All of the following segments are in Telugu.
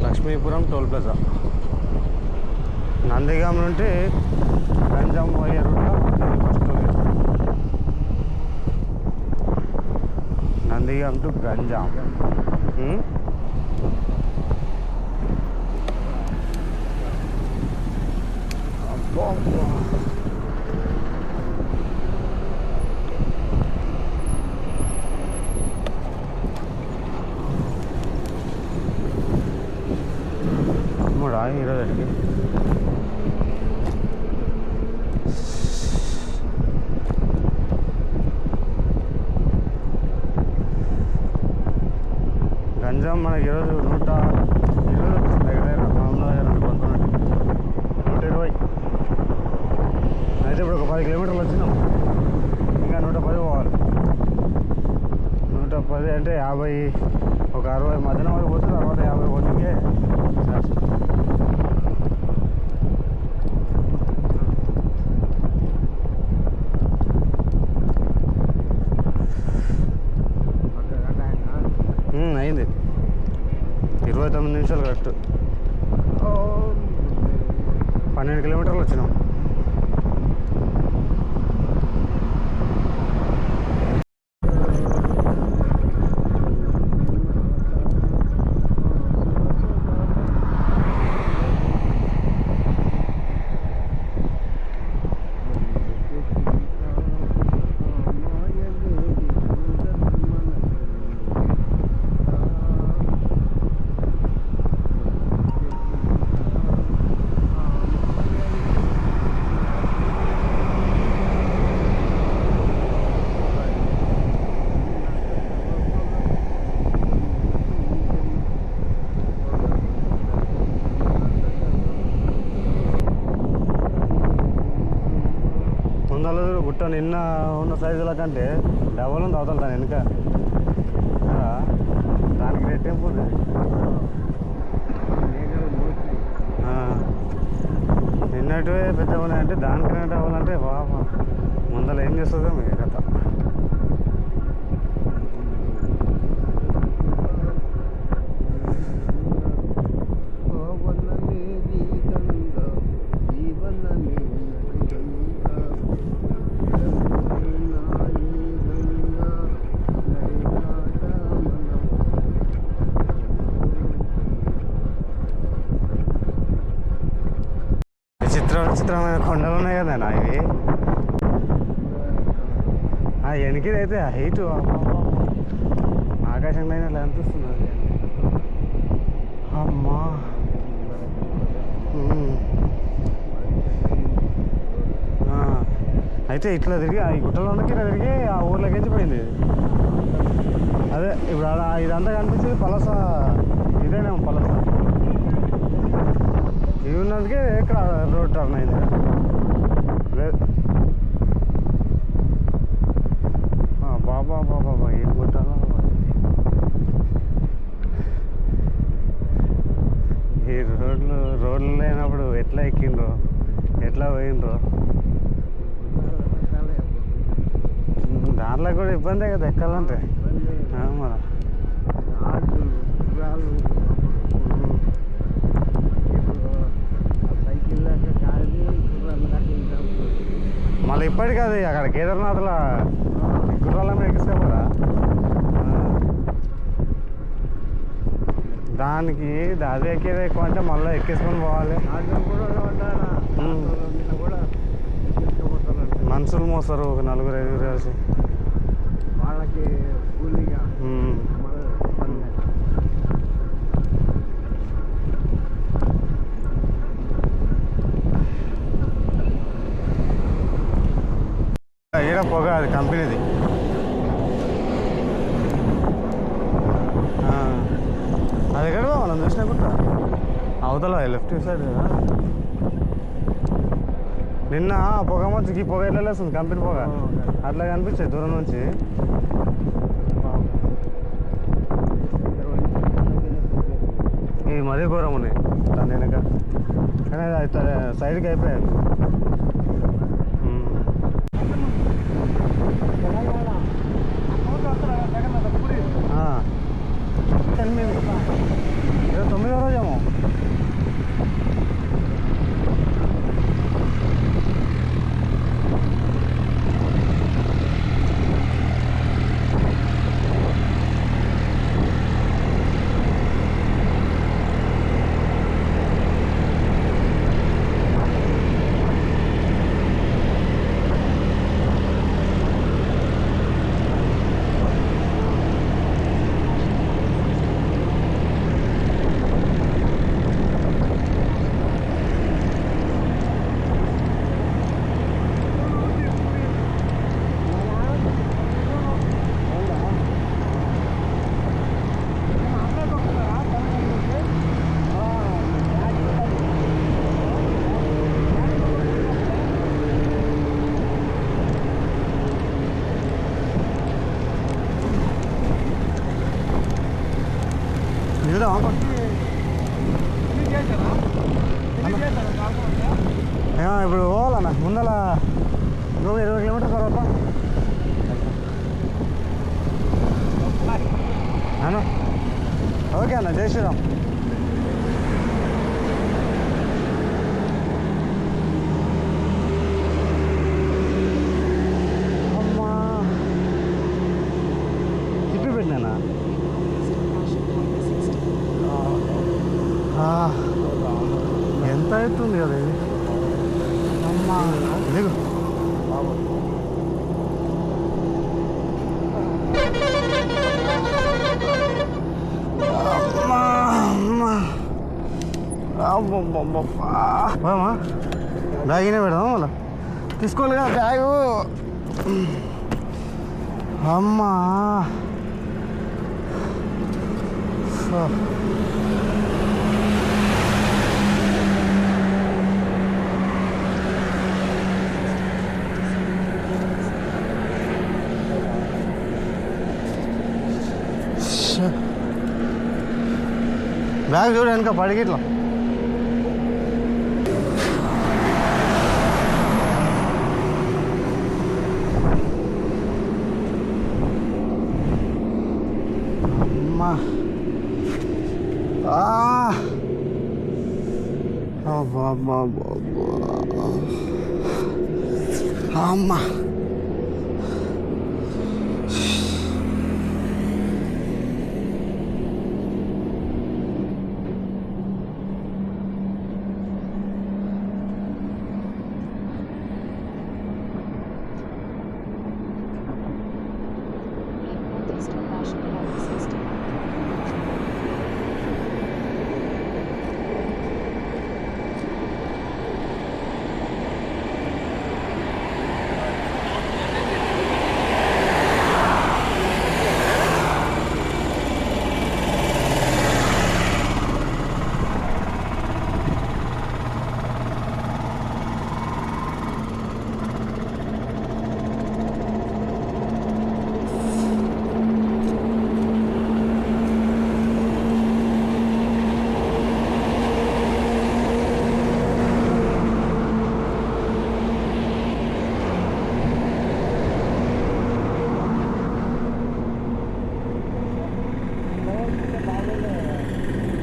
Lakshmipuram toll plaza. నందిగాం నుండి గంజాం పోయే రూట్లో first toll gate. Nandigam to Ganjam. మూడా ఈరోజు గంజాం మనకి ఈరోజు 120 దగ్గర దగ్గర 120. అయితే ఇప్పుడు ఒక 10 కిలోమీటర్లు వచ్చినాం. ఇంకా 110 పోవాలి. 110 అంటే 50, ఒక 60 మధ్యాహ్నం వరకు పోతుంది. తర్వాత 50 పోతుందికే అయింది. 29 నిమిషాలు కరెక్ట్. 12 కిలోమీటర్లు వచ్చినాం. గుట్ట నిన్న ఉన్న సైజుల కంటే డబల్ ఉంది అవతల దాని వెనుక. దానికి రెట్టింపు ఉంది. నిన్నటివే పెద్దగా ఉన్నాయంటే దానికైనా డబల్ అంటే బాబా ముందర ఏం చేస్తుందో మీ కథ. విచిత్రమైన కొండలు ఉన్నాయి కదా ఇవి. వెనకిది అయితే హైట్ ఆకాశంలో అయినా ఇలా అనిపిస్తుంది. అది అమ్మా అయితే ఇట్లా తిరిగి ఈ గుట్టలోకి ఇట్లా తిరిగి ఆ ఊర్లోకి పోయింది. అదే ఇప్పుడు ఇదంతా కనిపించేది పలస. ఇదేనేమో పలస. ఇవి ఉన్నందుకే ఇక్కడ రోడ్ టర్న్ అయింది. బాబా బాబా ఏం కొట్టాలో. ఈ రోడ్లు లేనప్పుడు ఎట్లా ఎక్కిండ్రో ఎట్లా పోయిండ్రో. దాంట్లో కూడా ఇబ్బందే కదా ఎక్కాలంటే. మన మళ్ళీ ఇప్పటికీ అది అక్కడ కేదార్నాథ్లో గుర్రాల మీద ఎక్కిస్తారా. దానికి అది ఎక్కేది ఎక్కువ అంటే మళ్ళీ ఎక్కేసుకొని పోవాలి. మనుషులు మోస్తారు ఒక 4-5 కలిసి. వాళ్ళకి ఈడ పొగ అది కంపెనీది. అది ఎక్కడ మనం చూసినాకుంటా అవతల లెఫ్ట్ సైడ్ కదా. నిన్న పొగ మంచికి పొగ ఎట్లా లేస్తుంది కంపెనీ పొగ అట్లా కనిపించేది దూరం నుంచి. ఇవి మరీ ఘోరం ఉన్నాయి దాని వెనక. కానీ అది సైడ్కి అయిపోయాయి. ఇప్పుడు పోవాలన్నా ముందల 20 కిలోమీటర్ తర్వాత అన్నా. ఓకే అన్న, జై శ్రీరామ్. అమ్మా తిప్పి పెట్టినా ఎంత అవుతుంది కదా ఇది. అమ్మా దిగు. అమ్మా బ్యాగ్నే పెడదాం మళ్ళా తీసుకోవాలి కదా బ్యాగు. అమ్మా బ్యాగ్ చూడు వెనక పడిగిట్లా. అమ్మా అమ్మా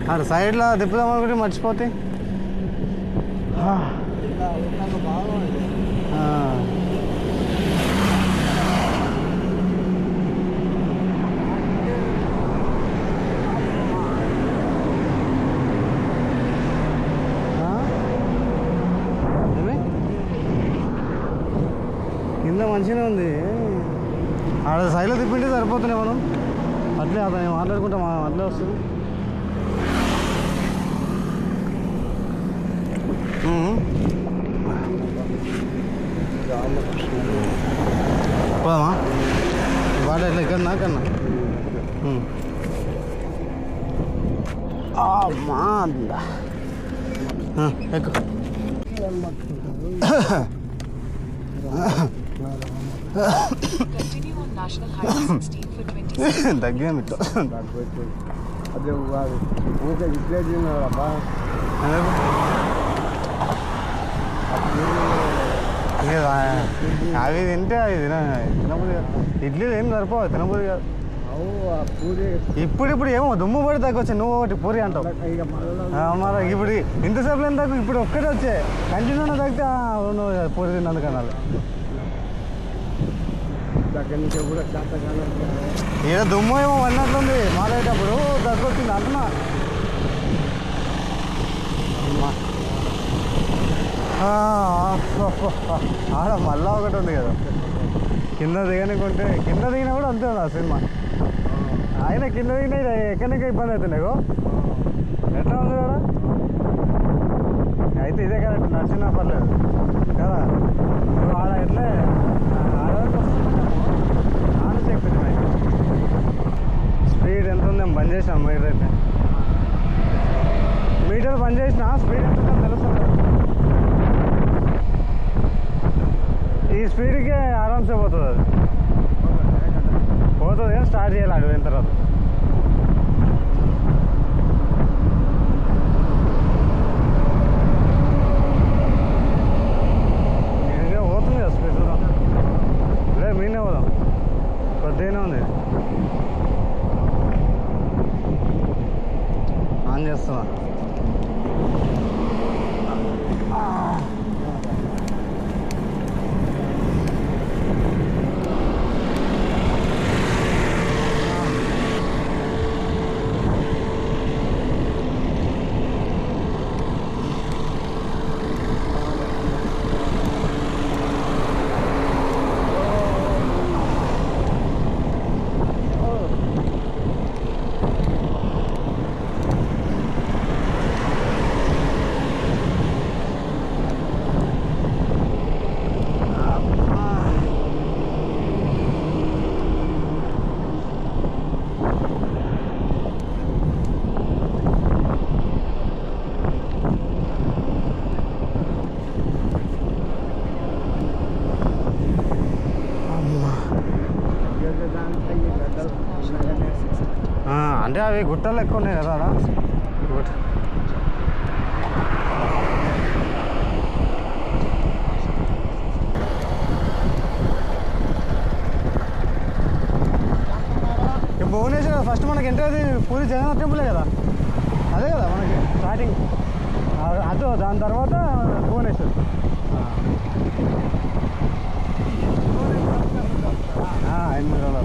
అక్కడ సైడ్లో తిప్పుదాం అనుకుంటే మర్చిపోతే కింద మంచిగానే ఉంది. ఆడ సైడ్లో తిప్పింటే సరిపోతున్నాయి. మనం అట్లే అతను మాట్లాడుకుంటాం, అట్లే వస్తుంది. పోదామా వాడ ఎట్లా ఇక్కడ కన్నా ఎక్కు. తగ్గేమి ఇట్లా అదే ఊరికే రిప్లేస్ అబ్బా. అవి తింటే అవి తినబుద్ధి కాదు. ఇడ్లీ ఏం సరిపోవు, తినబుద్ధి కాదు. ఇప్పుడు ఏమో దుమ్ము పడి తగ్గొచ్చా. నువ్వు ఒకటి పూరి అంటావు మరి. ఇప్పుడు ఇంతసేపు ఏం తగ్గు, ఇప్పుడు ఒక్కటే వచ్చే కంటిన్యూగా తగ్గితే నువ్వు పూరి తిన్నందుకనాలి. ఈడ దుమ్ము ఏమో పడినట్లుంది మారేటప్పుడు, తగ్గొచ్చింది అంటున్నా. ఆడ మళ్ళా ఒకటి ఉంది కదా కింద దిగనుకుంటే. కింద దిగినా కూడా అంతే ఉంది ఆ సినిమా. ఆయన కింద దిగినా ఎక్కడికి ఇబ్బంది అవుతుంది. ఎట్లా ఉంది కదా. అయితే ఇదే కరెక్ట్, నడిచినా పర్లేదు కదా. నువ్వు ఆడ ఎట్లే ఆడవరకు ఆడ చెప్పింది. స్పీడ్ ఎంత ఉంది బంద్ చేసినాం. మీటర్ అయితే మీటర్ బంద్ చేసినా స్పీడ్ ఎంత ఉందో తెలుస్తుంది. ఈ స్పీడ్కే ఆరామ్సే పోతుంది. అది పోతుంది కానీ స్టార్ట్ చేయాలి అడుగు అయిన తర్వాత. వస్తున్నా. అంటే అవి గుట్టలు ఎక్కువ ఉన్నాయి కదా అక్కడ గుట్ట. భువనేశ్వర్ ఫస్ట్ మనకి ఎంట్రీ పూరి జగన్నాథ్ టెంపులే కదా, అదే కదా మనకి స్టార్టింగ్. అటు దాని తర్వాత భువనేశ్వర్. $800.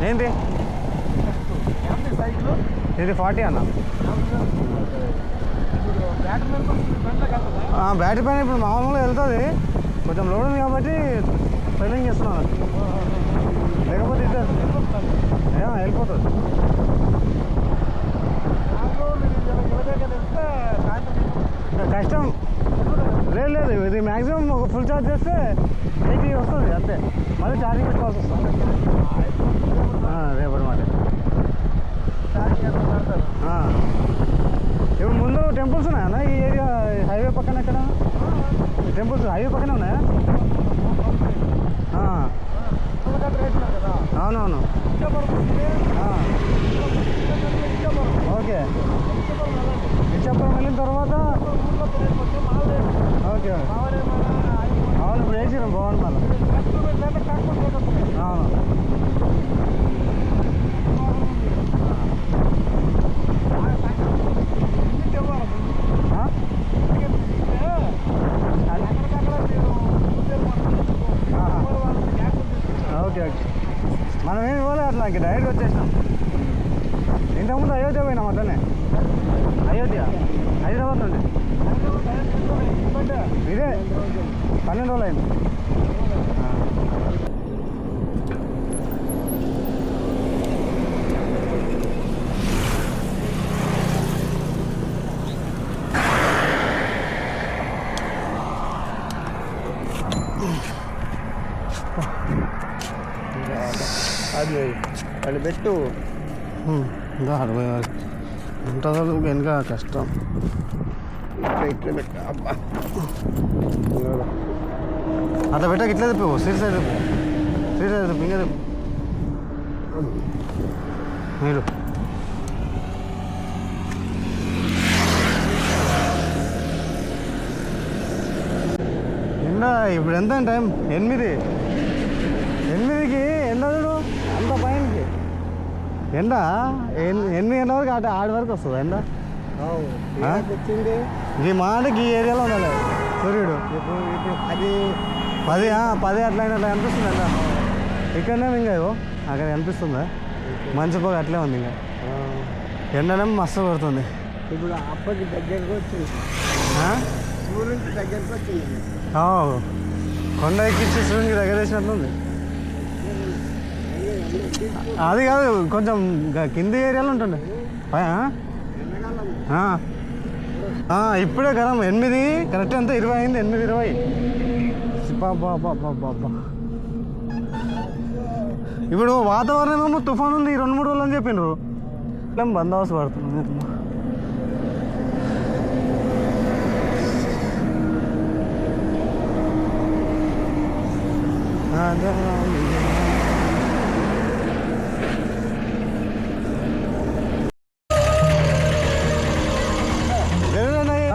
ఏంటి ఇది 40 అన్న. బ్యాటరీ పైన ఇప్పుడు మామూలుగా వెళ్తుంది, కొంచెం లోడ్ ఉంది కాబట్టి ఫైలింగ్ చేస్తున్నాను. లేకపోతే వెళ్ళిపోతుంది. కష్టం లేదు, ఇది మ్యాక్సిమం ఒక ఫుల్ ఛార్జ్ చేస్తే 80 వస్తుంది అంతే. మళ్ళీ ఛార్జింగ్ పెట్టుకోవాల్సి వస్తుంది రేపటి మాట. ఇప్పుడు ముందు టెంపుల్స్ ఉన్నాయన్నా ఈ ఏరియా హైవే పక్కన? ఎక్కడ టెంపుల్స్ హైవే పక్కనే ఉన్నాయా? అవునవును. ఓకే, ఇచ్చాపురం వెళ్ళిన తర్వాత ఓకే. అవును, ఇప్పుడు వేసినాం బాగుంది మళ్ళీ. అవును. ఓకే ఓకే, మనం ఏమి పోలే అట్లా డైరెక్ట్ వచ్చేసినాం. ఇంతకుముందు అయోధ్య పోయినాం అట్లనే. అయోధ్య హైదరాబాద్ నుండి ఇదే 12 రోజులు అయింది. అది వాళ్ళు పెట్టు ఇంకా 60 వరకు ఉంటుంది వెనుక కష్టం. ఇట్లా పెట్టు. అబ్బా అట్లా పెట్టాక ఇట్లా తిప్పు, సీట్ సైడ్ తిప్పు, సీట్ సైడ్ తిప్పు, ఇంకా తిప్పు మీరు. ఎండ ఇప్పుడు ఎంత టైం? 8కి ఎండ చూడు అంత పైనకి ఎండ. 8 గంటల వరకు ఆడి వరకు వస్తుంది ఎండ. వచ్చింది ఈ మాట ఈ ఏరియాలో ఉండాలి సూర్యుడు. ఇప్పుడు అది 10 అట్లా అట్లా కనిపిస్తుంది ఎండ. ఇక్కడనే ఇంకా అక్కడ కనిపిస్తుందా మంచి పొగ అట్లే ఉంది. ఇంకా ఎండనేమో మస్తు కొడుతుంది. ఇప్పుడు అప్పటికి దగ్గరకు వచ్చింది, సూర్యునికి దగ్గరకు వచ్చింది. కొండ ఎక్కించి సూర్యునికి దగ్గర వేసినట్లుంది. అది కాదు, కొంచెం కింది ఏరియాలో ఉంటుండే. ఇప్పుడే గరం 8 కరెక్ట్ అంతా 20 అయింది. 8:20. బాబా ఇప్పుడు వాతావరణం ఏమో తుఫాన్ ఉంది 2-3 రోజులు అని చెప్పిండ్రు. బందోబస్తు పడుతుంది.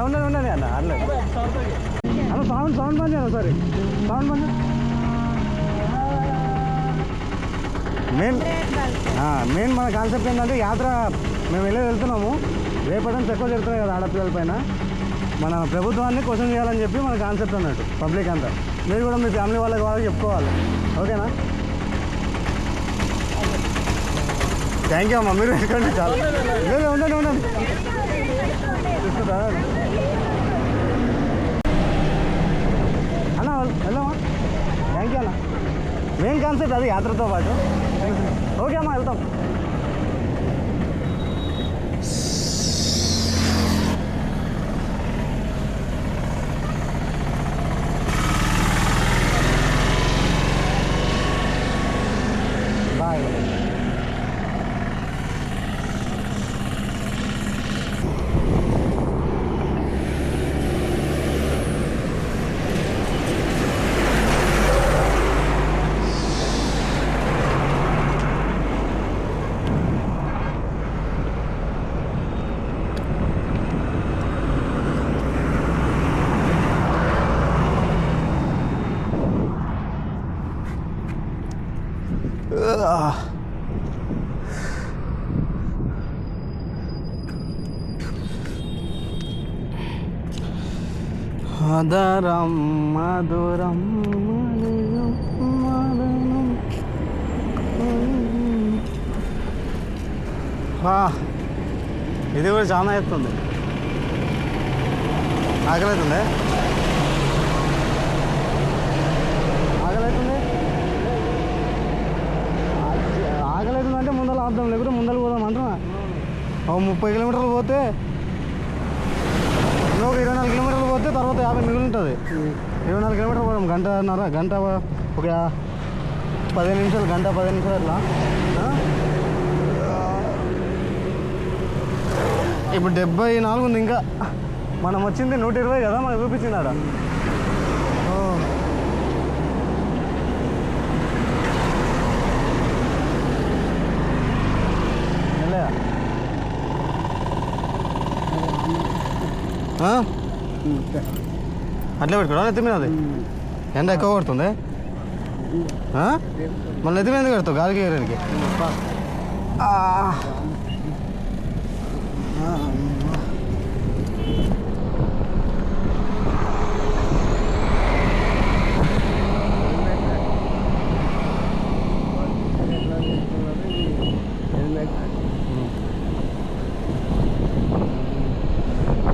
ఉండండి అన్న అట్లే అన్న. సౌండ్ బంద్ చేయను, సారీ సౌండ్ బంద్. మెయిన్ మెయిన్ మన కాన్సెప్ట్ ఏంటంటే యాత్ర మేము వెళ్తున్నాము. రేపటి ఎక్కువ జరుగుతున్నాయి కదా ఆడపిల్లల పైన. మన ప్రభుత్వాన్ని క్వశ్చన్ చేయాలని చెప్పి మన కాన్సెప్ట్ అన్నట్టు. పబ్లిక్ అంతా మీరు కూడా మీ ఫ్యామిలీ వాళ్ళకి వాళ్ళకి చెప్పుకోవాలి. ఓకేనా? థ్యాంక్ యూ అమ్మా. మీరు వేసుకోండి చాలా. ఉండండి తీసుకుంటా అన్న. వెళ్దామా? థ్యాంక్ యూ అన్న. మెయిన్ కాన్సెప్ట్ అది యాత్రతో పాటు. ఓకే అమ్మా, వెళ్తాం. బాయ్. మధురం మధురం ఇది కూడా చాలా ఎత్తుంది. ఆకలితుంది. ఆకలితుందంటే ముందర ఆపుదాం, లేకపోతే ముందర పోదాం అంటున్నా. 30 కిలోమీటర్లు పోతే ఒక 24 కిలోమీటర్లు పోతే తర్వాత 50 మిగిలి ఉంటుంది. 24 కిలోమీటర్లు పోదాం. గంట ఒక 15 నిమిషాలు, గంట 15 నిమిషాలు అట్లా. ఇప్పుడు 74 ఉంది. ఇంకా మనం వచ్చింది 120 కదా మనకు చూపించింది ఆడ. అట్లే పెట్టుకోవడం నెత్తి మీద. అది ఎండ ఎక్కువ కొడుతుంది. మళ్ళీ నెత్తి మీద ఎందుకు పెడతావు? గాలికి ఎగరేనికి.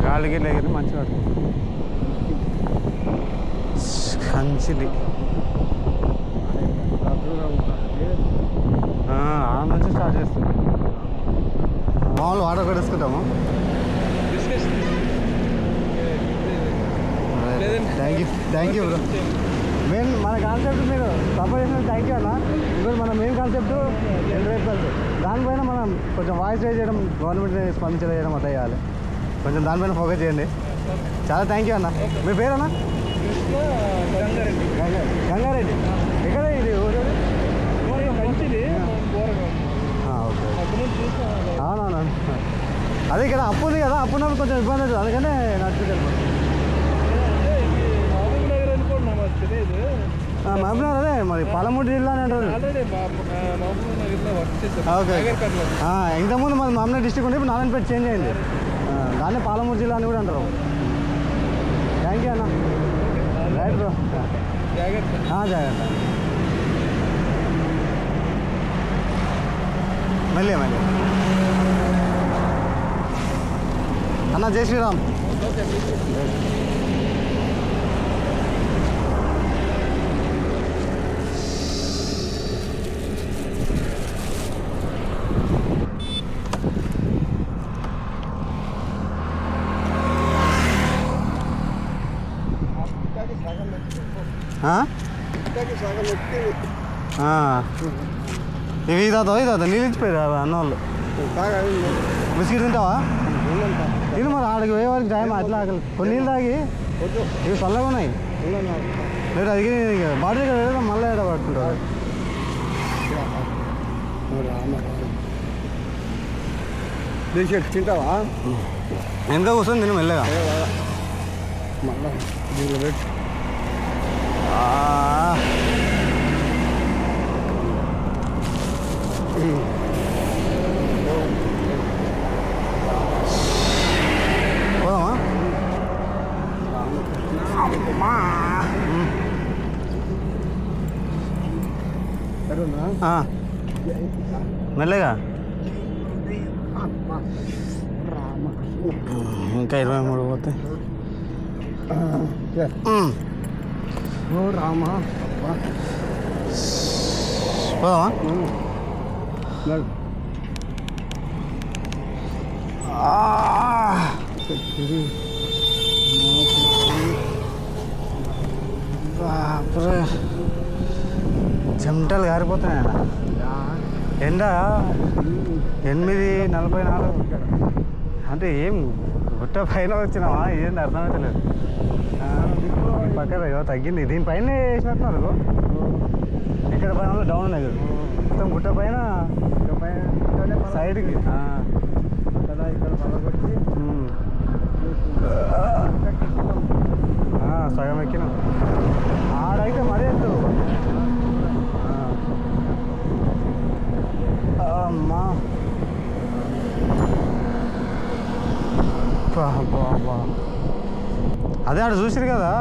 గాలికి ఎగిరి మంచిగా కంచిది. ఆ నుంచి స్టార్ట్ చేస్తాం. మామూలు వాటర్ కూడా తీసుకుంటాము. Thank you bro. మెయిన్ మన కాన్సెప్ట్ మీరు సపోర్ట్ చేసిన థ్యాంక్ యూ అన్న. ఇప్పుడు మన మెయిన్ కాన్సెప్ట్ ఎన్విరాన్మెంట్. దానిపైన మనం కొంచెం వాయిస్ రేజ్ చేయడం, గవర్నమెంట్ స్పందించడం అట్లా చేయాలి. కొంచెం దానిపైన ఫోకస్ చేయండి. చాలా థ్యాంక్ యూ అన్న. మీ పేరన్నా? గంగారెడ్డి. ఎక్కడ ఇది? ఓకే. అవునవును. అదే ఇక్కడ అప్పు ఉంది కదా, అప్పు ఉన్నప్పుడు కొంచెం ఇబ్బంది అవుతుంది. అందుకనే నడుచుకెళ్ళిపోతుంది. మహబూబ్నగర్ అదే మరి పాలమూరు జిల్లా అని అంటారు. ఓకే. ఇంతకుముందు మన మహబూబ్నగర్ డిస్ట్రిక్ట్ ఉంటే ఇప్పుడు నారాయణపేట చేంజ్ అయింది. దాన్ని పాలమూరు జిల్లా అని కూడా అంటారు. థ్యాంక్ యూ అన్న. Right bro. జాగ్రత్త. మళ్ళీ అన్న. జై శ్రీరామ్. ఇవి తాత నీళ్ళు ఇచ్చిపోయారు అన్న వాళ్ళు. బిస్కెట్ తింటావా? తిను మరి. ఆడికి పోయే వారికి టైం అట్లా ఆకలి. కొన్ని నీళ్ళు తాగి. ఇవి చల్లగా ఉన్నాయి. లేదు అది బాడీ దగ్గర వెళ్ళదా మళ్ళీ ఎడ పడుతుంటారు. బిస్కెట్ తింటావా? ఎంత కూర్చొని తిని మెల్లగా. పోదామా? ఆ, మెల్లగా ఇంకా 23 పోతే ఓ రామా పోదామా? బాప్రే, చెమటలు గారిపోతున్నాయి అన్న. ఎండ 8:44 అంటే ఏం గుట్ట పైన వచ్చినావా? ఏంది అర్థమవుతలేదు. పక్కన తగ్గింది, దీనిపైన వేసినట్టున్నారు. ఇక్కడ పైన డౌన్ ఉన్నాయి కదా, మొత్తం గుట్ట పైన సైడ్కి ఇక్కడ పలగొట్టి సగం ఎక్కినాం. ఆడైతే మరీ ఎత్తు. అమ్మా అదే ఆడ చూసిరు కదా,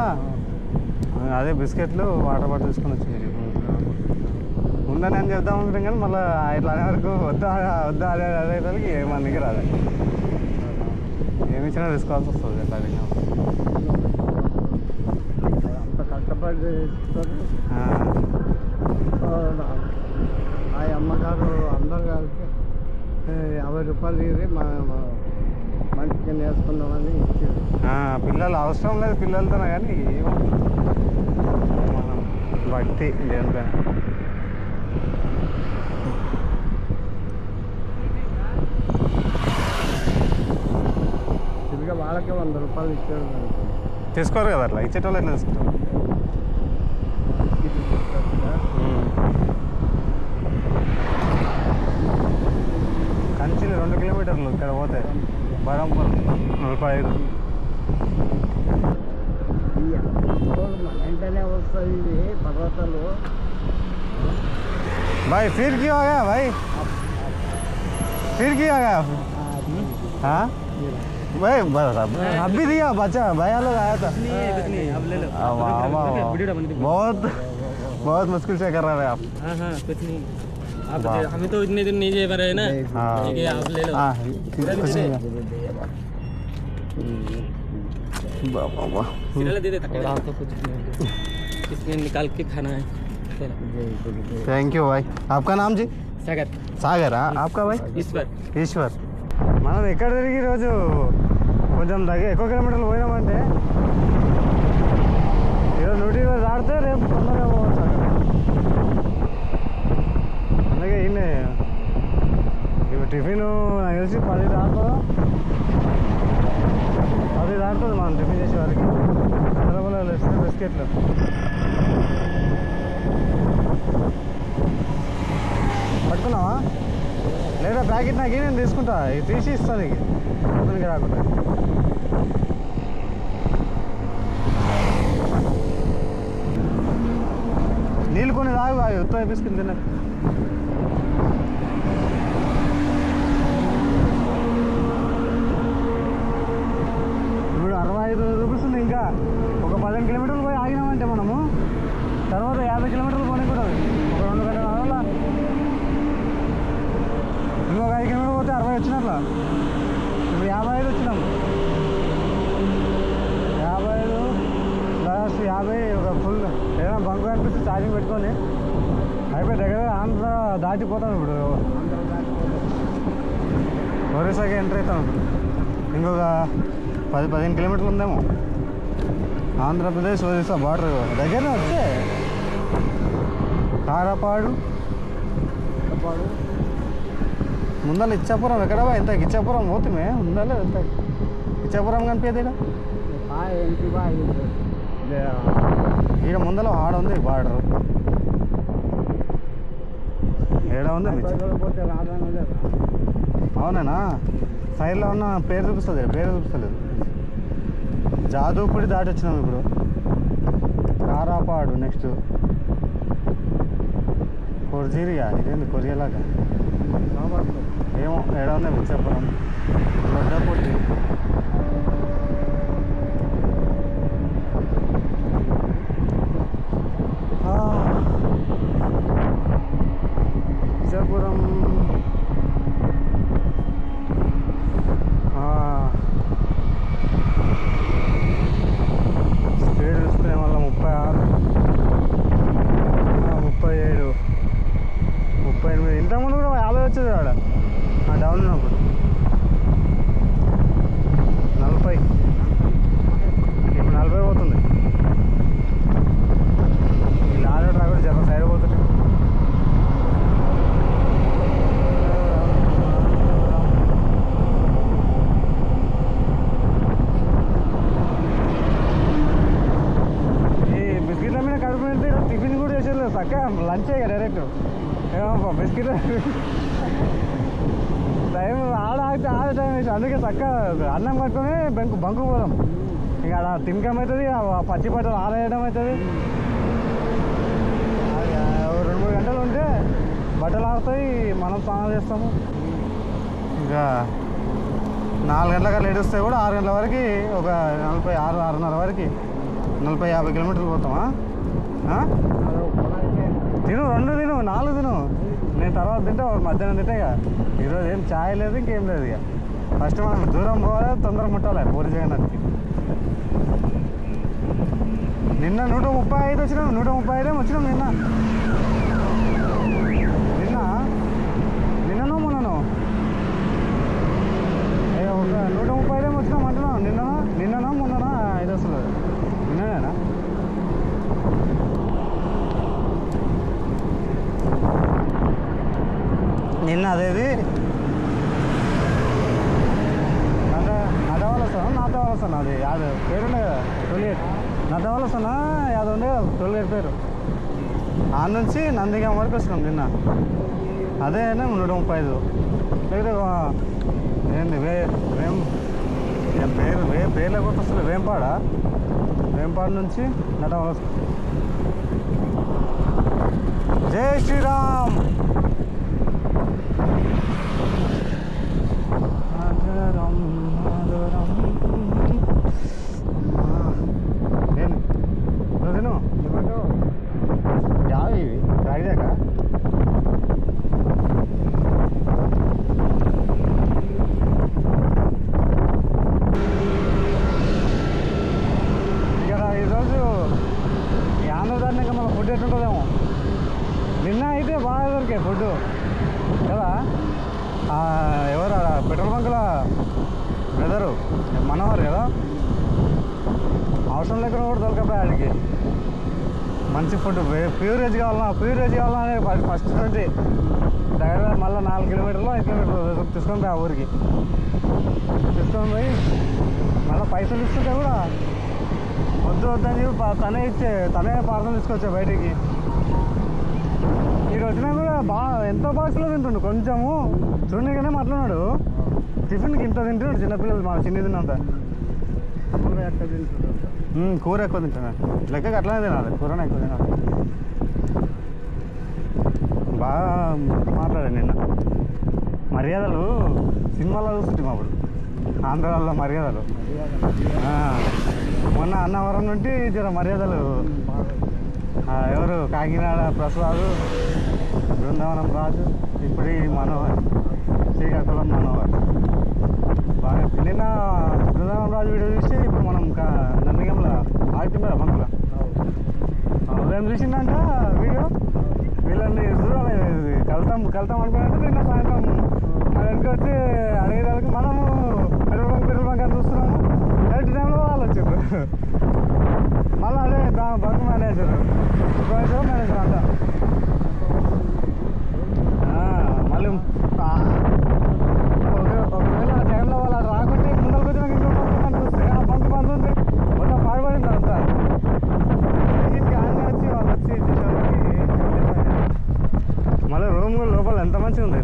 అదే బిస్కెట్లు వాటర్ బాటిల్ తీసుకొని వచ్చింది. ఉందని అని చెప్దాం అనుకుంటాం కానీ మళ్ళీ ఇట్లా అనే వరకు వద్దా వద్దా అదే అదేదానికి మనకి రాదు. ఏమి ఇచ్చినా తీసుకోవాల్సి వస్తుంది ఎట్లా. అంత కష్టపడి ఆ అమ్మగారు అందరు కలిసి 50 రూపాయలు తీరి మంచిగా నేర్చుకుందామని ఇచ్చారు. పిల్లలు అవసరం లేదు పిల్లలతోనే, కానీ ఏమో మనం భక్తి దేనికైనా. తిరిగి వాళ్ళకే 100 రూపాయలు ఇచ్చారు. తీసుకోరు కదా, అట్లా ఇచ్చేటోళ్ళు ఎట్లా తీసుకుంటారు? కంచిలు 2 కిలోమీటర్లు ఇక్కడ పోతే బరంపూర్ 45. వెంటనే వస్తుంది ఇది పర్వతాలు. भाई फिर क्यों आ गया भाई? फिर क्यों आ गया? हाँ भाई अभी दिया बच्चा, भैया लोग आया था। अब ले लो। बहुत बहुत मुश्किल से कर रहे हैं आप। हाँ हाँ कुछ नहीं, आप हमें तो इतने दिन नहीं दे पा रहे हैं ना। हाँ ठीक है आप ले लो। हाँ कुछ नहीं सिरला दे दे और आपको कुछ नहीं, इसमें निकाल के खाना है। थैंक यू भाई. आपका नाम जी? सागर. సాగర్. आपका भाई? ఈశ్వర్. ఈశ్వర్. మనం ఎక్కడ తిరిగి ఈరోజు కొంచెం ఎక్కువ కిలోమీటర్లు పోయినామంటే ఈరోజు 120 దాడితే రేపు తొందరగా పోవచ్చు అక్కడ. అలాగే ఈయన ఇప్పుడు టిఫిన్ నాకు తెలిసి 10 దాటుతుందా, 10 దాటుతుంది మనం టిఫిన్ చేసే వారికి. హైదరాబాద్లో ఇస్తే బిస్కెట్లు పట్టుకున్నావా? లేదా ప్యాకెట్ నాకు నేను తీసుకుంటా, ఇది తీసి ఇస్తాను నీకు అతనికి రాకుండా. నీళ్ళు కొన్ని తాగు, అవి ఉత్త బిస్కెట్ తిన్నా. ఇప్పుడు 65 రూపీస్ ఇంకా ఒక 15 కిలోమీటర్లు పోయి ఆగినామంటే మనము తర్వాత 50 కిలోమీటర్లు పోనీ కూడా ఒక 2 గంటల వల్ల ఇంకొక 5 కిలోమీటర్లు పోతే 60 వచ్చినట్లా. ఇప్పుడు 55 వచ్చినాము. 55 ప్లస్ 50 ఒక ఫుల్ ఏదైనా బంకు కనిపిస్తే ఛార్జింగ్ పెట్టుకొని అయిపోయి దగ్గర ఆంధ్ర దాటిపోతాం. ఇప్పుడు ఒరిస్సాకి ఎంటర్ అవుతాం. ఇంకొక 10-15 కిలోమీటర్లు ఉందేమో. ఆంధ్రప్రదేశ్ ఒరిస్సా బార్డర్ దగ్గరనే వచ్చే కారాపాడు ముందర ఇచ్చాపురం. ఎక్కడ ఎంత ఇచ్చాపురం పోతుమే ఉండాలి. ఎంత ఇచ్చాపురం కనిపించేది ఈడ ముందర ఆడ ఉంది బార్డర్. ఏడ ఉంది అవునేనా? సైడ్లో ఉన్న పేరు చూపిస్తుంది, పేరు చూపిస్తలేదు. జాదూపుడి దాటి వచ్చినాం ఇప్పుడు. కారాపాడు నెక్స్ట్ కొర్జీరియా. ఇదేంటి కొరియాలాగా ఏమో ఏడా ఉంది ఇచ్చాపురం దొడ్డపూటి ఇచ్చాపురం స్పీడ్ చూస్తే మళ్ళీ 36 37 38 ఇంతకుముందు కూడా 50 వచ్చేది ఆడ డౌన్ ఉన్నప్పుడు 40 ఇప్పుడు 40 పోతుంది. ఈ లారీ ట్రాక్ కూడా జర సైడ్ పోతుంది. ఈ బిస్కెట్ల మీద కడుపు వెళ్తే టిఫిన్ కూడా చేసేది చక్కగా లంచే డైరెక్ట్ ఏమో బిస్కెట్ టైం ఆడ ఆగితే ఆడ టైం వేసి అందుకే చక్కగా అన్నం కట్టుకొని బంకు పోదాం. ఇంకా ఆడ తినకం అవుతుంది, పచ్చి బట్టలు ఆరేయడం అవుతుంది. 2-3 గంటలు ఉంటే బట్టలు ఆరుతాయి, మనం స్నానం చేస్తాము. ఇంకా 4 గంటలకు అట్లా ఏడుస్తే కూడా 6 గంటల వరకు ఒక 46-6:30 వరకు 40-50 కిలోమీటర్లు పోతామా? తిను 2 తిను 4 తిను. నేను తర్వాత తింటే మధ్యాహ్నం తింటే ఇక ఈరోజు ఏం ఛాయ్ లేదు ఇంకేం లేదు. ఇక ఫస్ట్ మనం దూరం పోవాలి, తొందరగా ముట్టాలి పూరి జగన్నాథ్కి. నిన్న 135 వచ్చినాం, 135 వచ్చినాం నిన్ననో మొన్ననో ఒక 135 వచ్చినాం అంటున్నాం. నిన్ననా మొన్ననా 5 అసలు నిన్ననేనా? నిన్న అదేది నడవలసనా నాదవలసనా అది యాదు పేరుండే కదా టోల్గేట్. నడవలసనా యాదు ఉండే కదా టోల్గేట్ పేరు. ఆ నుంచి నందిగాం వరకు వచ్చినాం నిన్న. అదే 135 లేకపోతే ఏంది పేరు లేకపోతే వస్తుంది వేంపాడ నుంచి నడవలస. జై శ్రీరామ్. ఈరోజు ఈ ఆంధ్రదాన్ని మన ఫుడ్ ఎట్టుంటుందేమో. నిన్న అయితే బాగా దొరికాయి ఫుడ్ కదా. ఎవరు పెట్రోల్ బంకుల బ్రదరు మనవారు కదా, అవసరం లేకుండా కూడా దొరకపోయా ఆడికి. మంచి ఫుడ్ ప్యూర్ వెజ్ కావాలన్నా అనేది ఫస్ట్ నుంచి దగ్గర మళ్ళీ 4 కిలోమీటర్లు 5 కిలోమీటర్లు తీసుకొని పోయి ఆ ఊరికి తీసుకొని పోయి మళ్ళీ పైసలు ఇస్తుంటే కూడా వద్దని చెప్పి తనే పార్సల్ తీసుకొచ్చా బయటికి. ఈ వచ్చినా కూడా ఎంతో బాక్స్లో తింటుండు. కొంచెము చూడగానే మాట్లాడు టిఫిన్కి ఇంత తింటున్నాడు. చిన్నపిల్లలు మా చిన్న తిన్నంత కూర ఎక్కువ తింటున్నాడు. లెక్కకి అట్లానే తినాలి, కూరనే ఎక్కువ తినాలి. బాగా మాట్లాడాను నిన్న. మర్యాదలు సినిమాలో చూస్తుంటాం అప్పుడు ఆంధ్రాలో మర్యాదలు. మొన్న అన్నవరం నుండి జర మర్యాదలు ఎవరు కాకినాడ ప్రసాద్, బృందావనం రాజు, ఇప్పుడు మనోహర్, శ్రీకాకుళం మనోహర్. బాగా నిన్న బృందావనం రాజు వీడియో చూసి ఇప్పుడు మనం నందిగంలో ఆగుతున్నారా బంకులో ఉదయం చూసిందంట వీడియో. వీళ్ళని చూడాలి కలుతాం అనుకున్నట్టు నిన్న సాయంత్రం మన వెనక వచ్చి అడిగేదానికి మనము పెట్రోల్ బంక్ అని చూస్తున్నాము. కరెక్ట్ టైంలో వాళ్ళు వచ్చారు. మళ్ళీ అదే బంక్ మేనేజర్ మేనేజర్ అంట. మళ్ళీ ఒకవేళ ఆ టైంలో వాళ్ళు రాకుంటే ముందరకు వచ్చిన ఇంకో బంక్ చూస్తే ఆ బంక్ బంద్ ఉంది, మొత్తం పాడుపడింది అంతా. వచ్చి వాళ్ళు వచ్చి మళ్ళీ రూమ్ లోపల ఎంత మంచిగా ఉంది.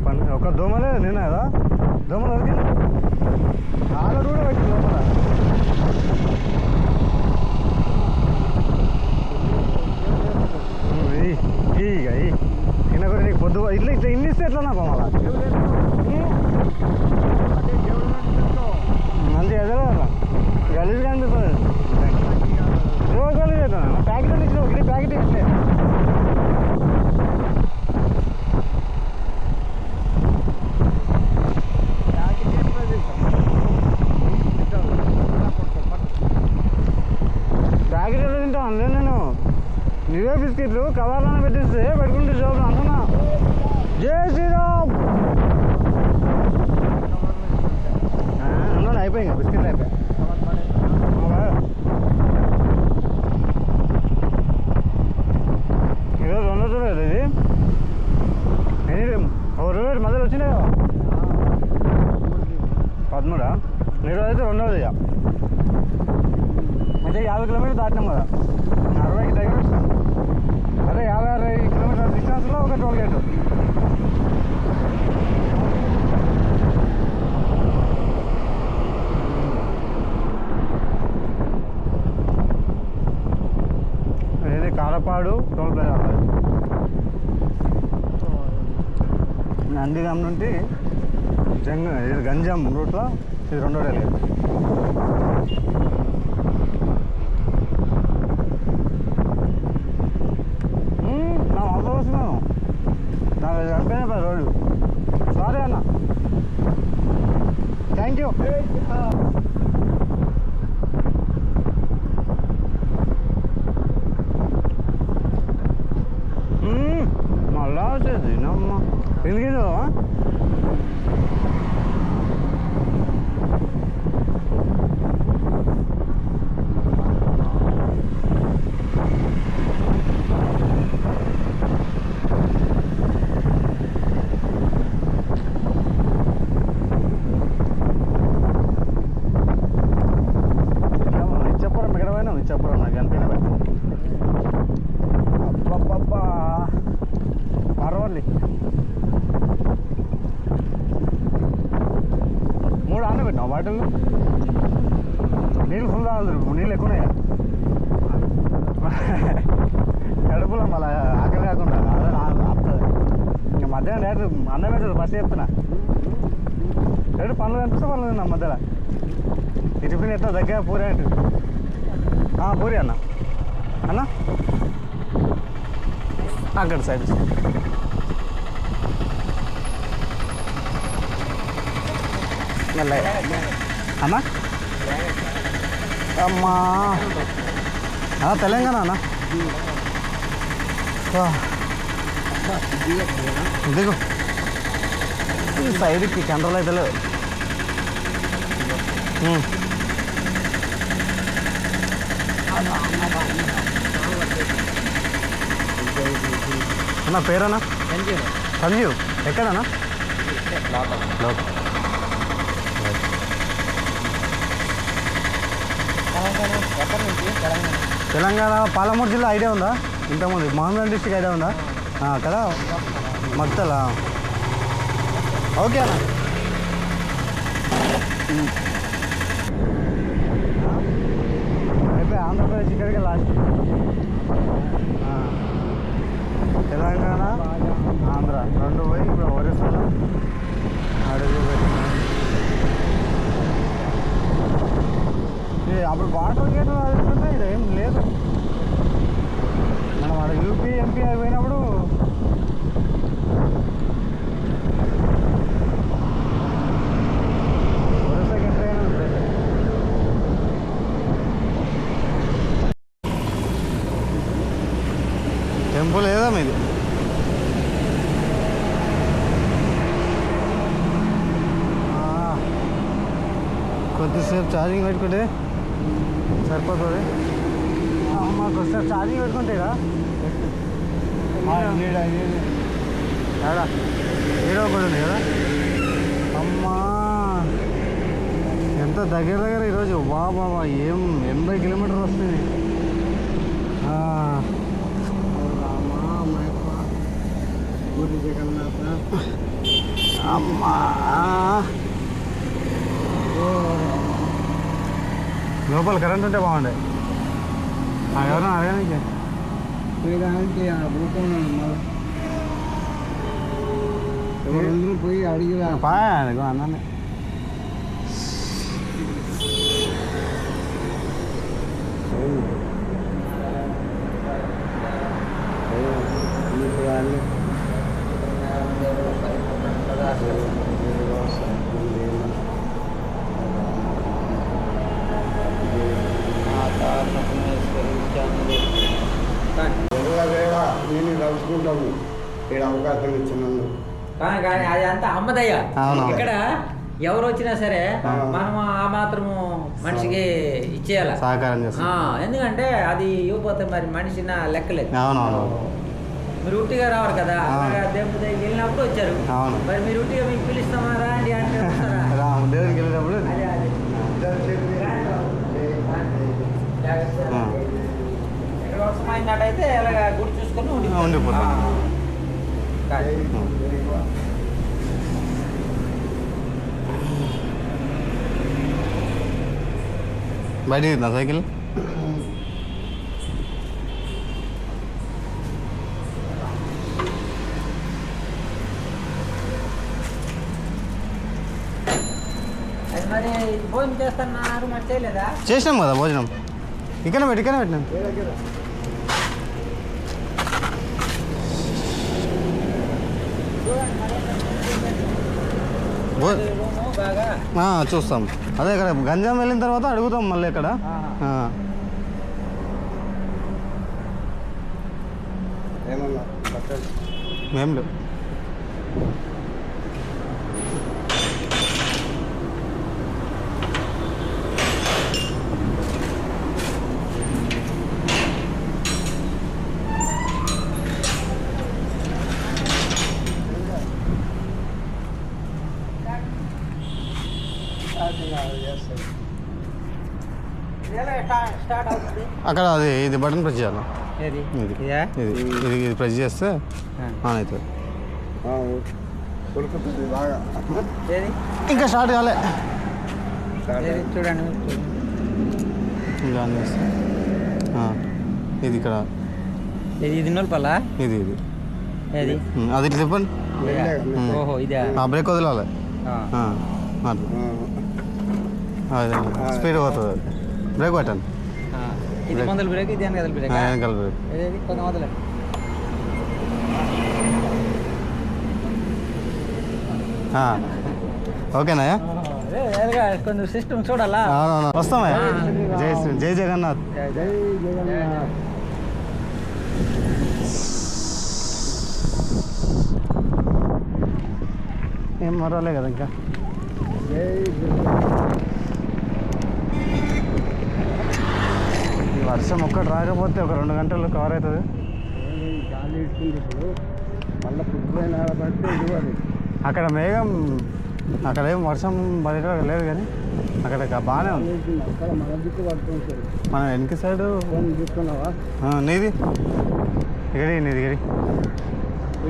బిస్కెట్లు కవర్లను పెట్టిస్తే పెట్టుకుంటే జోబులు అంటున్నా. జై శ్రీరామ్. అన్నా అయిపోయాయి బిస్కెట్లు అయిపోయాయి. ఈరోజు 2 రోజులు కదా ఇది. ఒక 2 రోజులు మధ్యలో వచ్చినాయి కదా 13. ఈరోజు అయితే 2వ ఇక అంటే 50 కిలోమీటర్లు దాటినాం కదా. 60కి దగ్గర వస్తాం. అదే 50-60 కిలోమీటర్ల డిస్టెన్స్లో ఒక టోల్ గేట్. ఇది కారపాడు టోల్ ప్లాజా అన్నది. నందిగాం నుండి ఇది గంజాం రూట్లో ఇది 2వ రైలు. నా అవసరం వస్తున్నాను. నాకు చనిపోయినా రోజు. సారీ అన్న, థ్యాంక్ యూ. మళ్ళా వచ్చేది నమ్మ ఎందుకు ఇచ్చాపురం ఎక్కడ పోయినా ఇచ్చాపురం నాకు అనిపించిన అబ్బబ్బబ్బా పర్వాలేదు. 3 ఆన పెట్టినావు బాటిల్. నీళ్ళు ఫుల్ తాగదు. నీళ్ళు ఎక్కువనే కడుపులో మళ్ళీ ఆకలి కాకుండా అదే ఆపుతుంది. ఇంకా మధ్యాహ్నం డైరెక్ట్ అన్నం పెట్టదు. ఫస్ట్ చెప్తున్నా డైరెక్ట్ పనులు కనిపిస్తే పనులు తిన్నా మధ్యలో. ఈ టిఫిన్ ఎట్లా దగ్గర పూరి అంటే పూరి అన్న అన్న అక్కడ సైడ్ అన్నా అమ్మా తెలంగాణ అన్న. దిగు ఈ సైడ్కి కంట్రోల్ అయితే లేదు. అన్న పేరన్నా? సంజీవ్. ఎక్కడన్నా? లోకల్. తెలంగాణ పాలమూరు జిల్లా ఐడియా ఉందా? ఇంతకుముందు మహబూబ్నగర్ డిస్ట్రిక్ట్ ఐడియా ఉందా? కదా మక్తలా. ఓకే అన్న. అయిపోయి ఆంధ్రప్రదేశ్ ఇక్కడికి లాస్ట్. తెలంగాణ ఆంధ్ర 2 పోయి ఇప్పుడు ఒరిస్సాలో అడుగు పెట్టిన. అప్పుడు వాటర్ గేట్లు అడుగుతుంటే ఇది ఏం లేదు. మనం అక్కడ యూపీ ఎంపీ అయిపోయినప్పుడు ఒరిస్సాకి ఎంట్రీ అయినా ఉంటుంది. టెంపుల్ ఏదా మీది? కొద్దిసేపు ఛార్జింగ్ పెట్టుకుంటే సరిపోతుంది. మాకు ఒకసారి ఛార్జింగ్ పెట్టుకుంటేరా ఏడా ఏడో ఒకటి ఉంది కదా. అమ్మా ఎంత దగ్గర దగ్గర ఈరోజు. బాబా ఏం 80 కిలోమీటర్లు వస్తుంది. అమ్మా లోపల కరెంట్ ఉంటే బాగుండే. ఎవరైనా అడగడానికి ఎవరందరూ పోయి అడిగిరా పాయకు అన్నానే. Kan? కానీ అది అంతా అమ్మదయ్య. అవును. ఇక్కడ ఎవరు వచ్చినా సరే మనం ఆ మాత్రము మనిషికి ఇచ్చేయాలి, సహకారం చేస్తాం. ఎందుకంటే అది ఇవ్వకపోతే మరి మనిషి నా లెక్కలేదు. అవునవును. మీరు ఉట్టిగా రావాలి కదా, దేవుడి దగ్గరికి వెళ్ళినప్పుడు వచ్చారు. అవును. మరి మీరు ఉట్టిగా మీకు పిలుస్తామా రా అండి అంటే వస్తారా? దేవుడికి వెళ్ళేటప్పుడు అదే అదే ఎక్కడ అవసరమైనట్టయితే ఇలాగ గుడి చూసుకొని ఉండిపోతాం. బయట తీద్దా సైకిల్? అది మరి భోజనం చేస్తున్నారు, మరి చేయలేదా? చేసినాం కదా భోజనం, ఇక్కడ పెట్టినాం. రూము బాగా చూస్తాం. అదే ఇక్కడ గంజాం వెళ్ళిన తర్వాత అడుగుతాం మళ్ళీ ఇక్కడ. ఏమన్నా బట్టలు మేం లేవు. స్టార్ట్ అవుతుంది. అక్కడ అది ఇది బటన్ ప్రెస్ చేయాలి. ఏది ఇది ఇదా? ఇది ప్రెస్ చేస్తే ఆన్ అవుతుంది. ఉడుకుతుంది బాగా. ఏది ఇంకా స్టార్ట్ కాలే. ఏది చూడండి. ఇంకా ఆన్ చేస్తే ఇది ఇక్కడ ఇది నూలుపల్లా ఇది ఏది అది ఇట్లా చెప్పండి. ఓహో ఇదా? బ్రేక్ వదిలాలి అట్లా. అదే స్పీడ్ పోతుంది. బ్రేక్ పెట్టండి. ఇది మొదలు బ్రేక్, ఇది వెనకాల బ్రేక్. వెనకాల బ్రేక్. ఏది కొంచెం మొదలు ఓకేనా? కొంచెం సిస్టమ్ చూడాలా. వస్తామా? జై జగన్నాథ్. జై జగన్నాథ్. ఏం మరలే కదా ఇంకా. జై ఈ వర్షం ఒక్కటి రాకపోతే ఒక 2 గంటల్లో కవర్ అవుతుంది. గాలి ఇస్తుంది ఇప్పుడు. మళ్ళీ పుట్టిపోయిన ఆడబట్టి ఇవ్వాలి. అక్కడ మేఘం, అక్కడ ఏం వర్షం పడేట లేదు కానీ అక్కడ బాగానే ఉంది. అక్కడ మన దిక్కు పడుతుంది. మన వెనక సైడు ఫోన్ తీసుకున్నావా? నీది నీది గడి.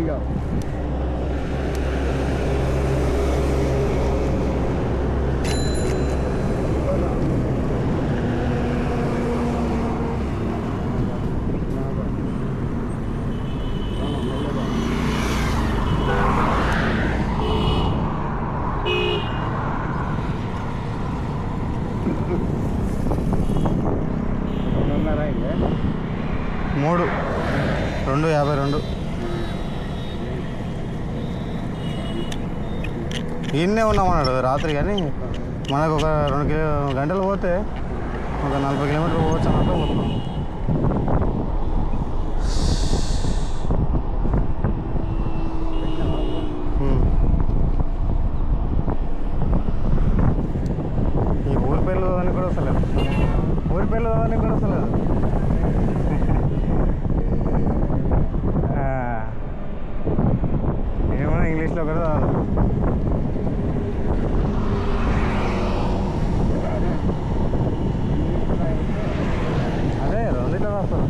ఇక మూడు 2:52. ఈయన్నే ఉన్నామన్నాడు రాత్రి, కానీ మనకు ఒక 2 గంటలు పోతే ఒక 40 కిలోమీటర్లు పోవచ్చు అన్నట్టు పోతున్నాం. ఈ ఊరి పేర్లు చదవడానికి కూడా వస్తలేదు. ఊరి పేర్లు చదవడానికి కూడా వస్తలేదు. ఏమన్నా ఇంగ్లీష్లో కూడా చదవాలి. అదే రెండిట్లో రాస్తారు.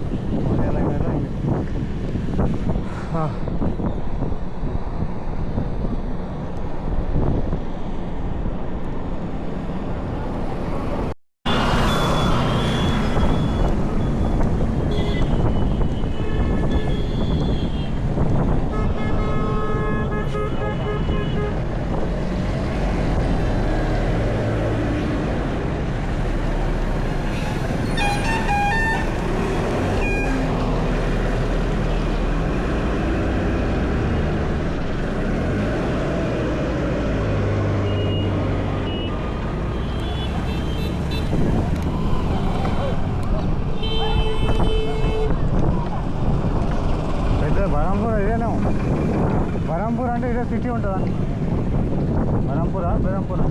సిటీ ఉంటుందా బరంపురా బెరంపురా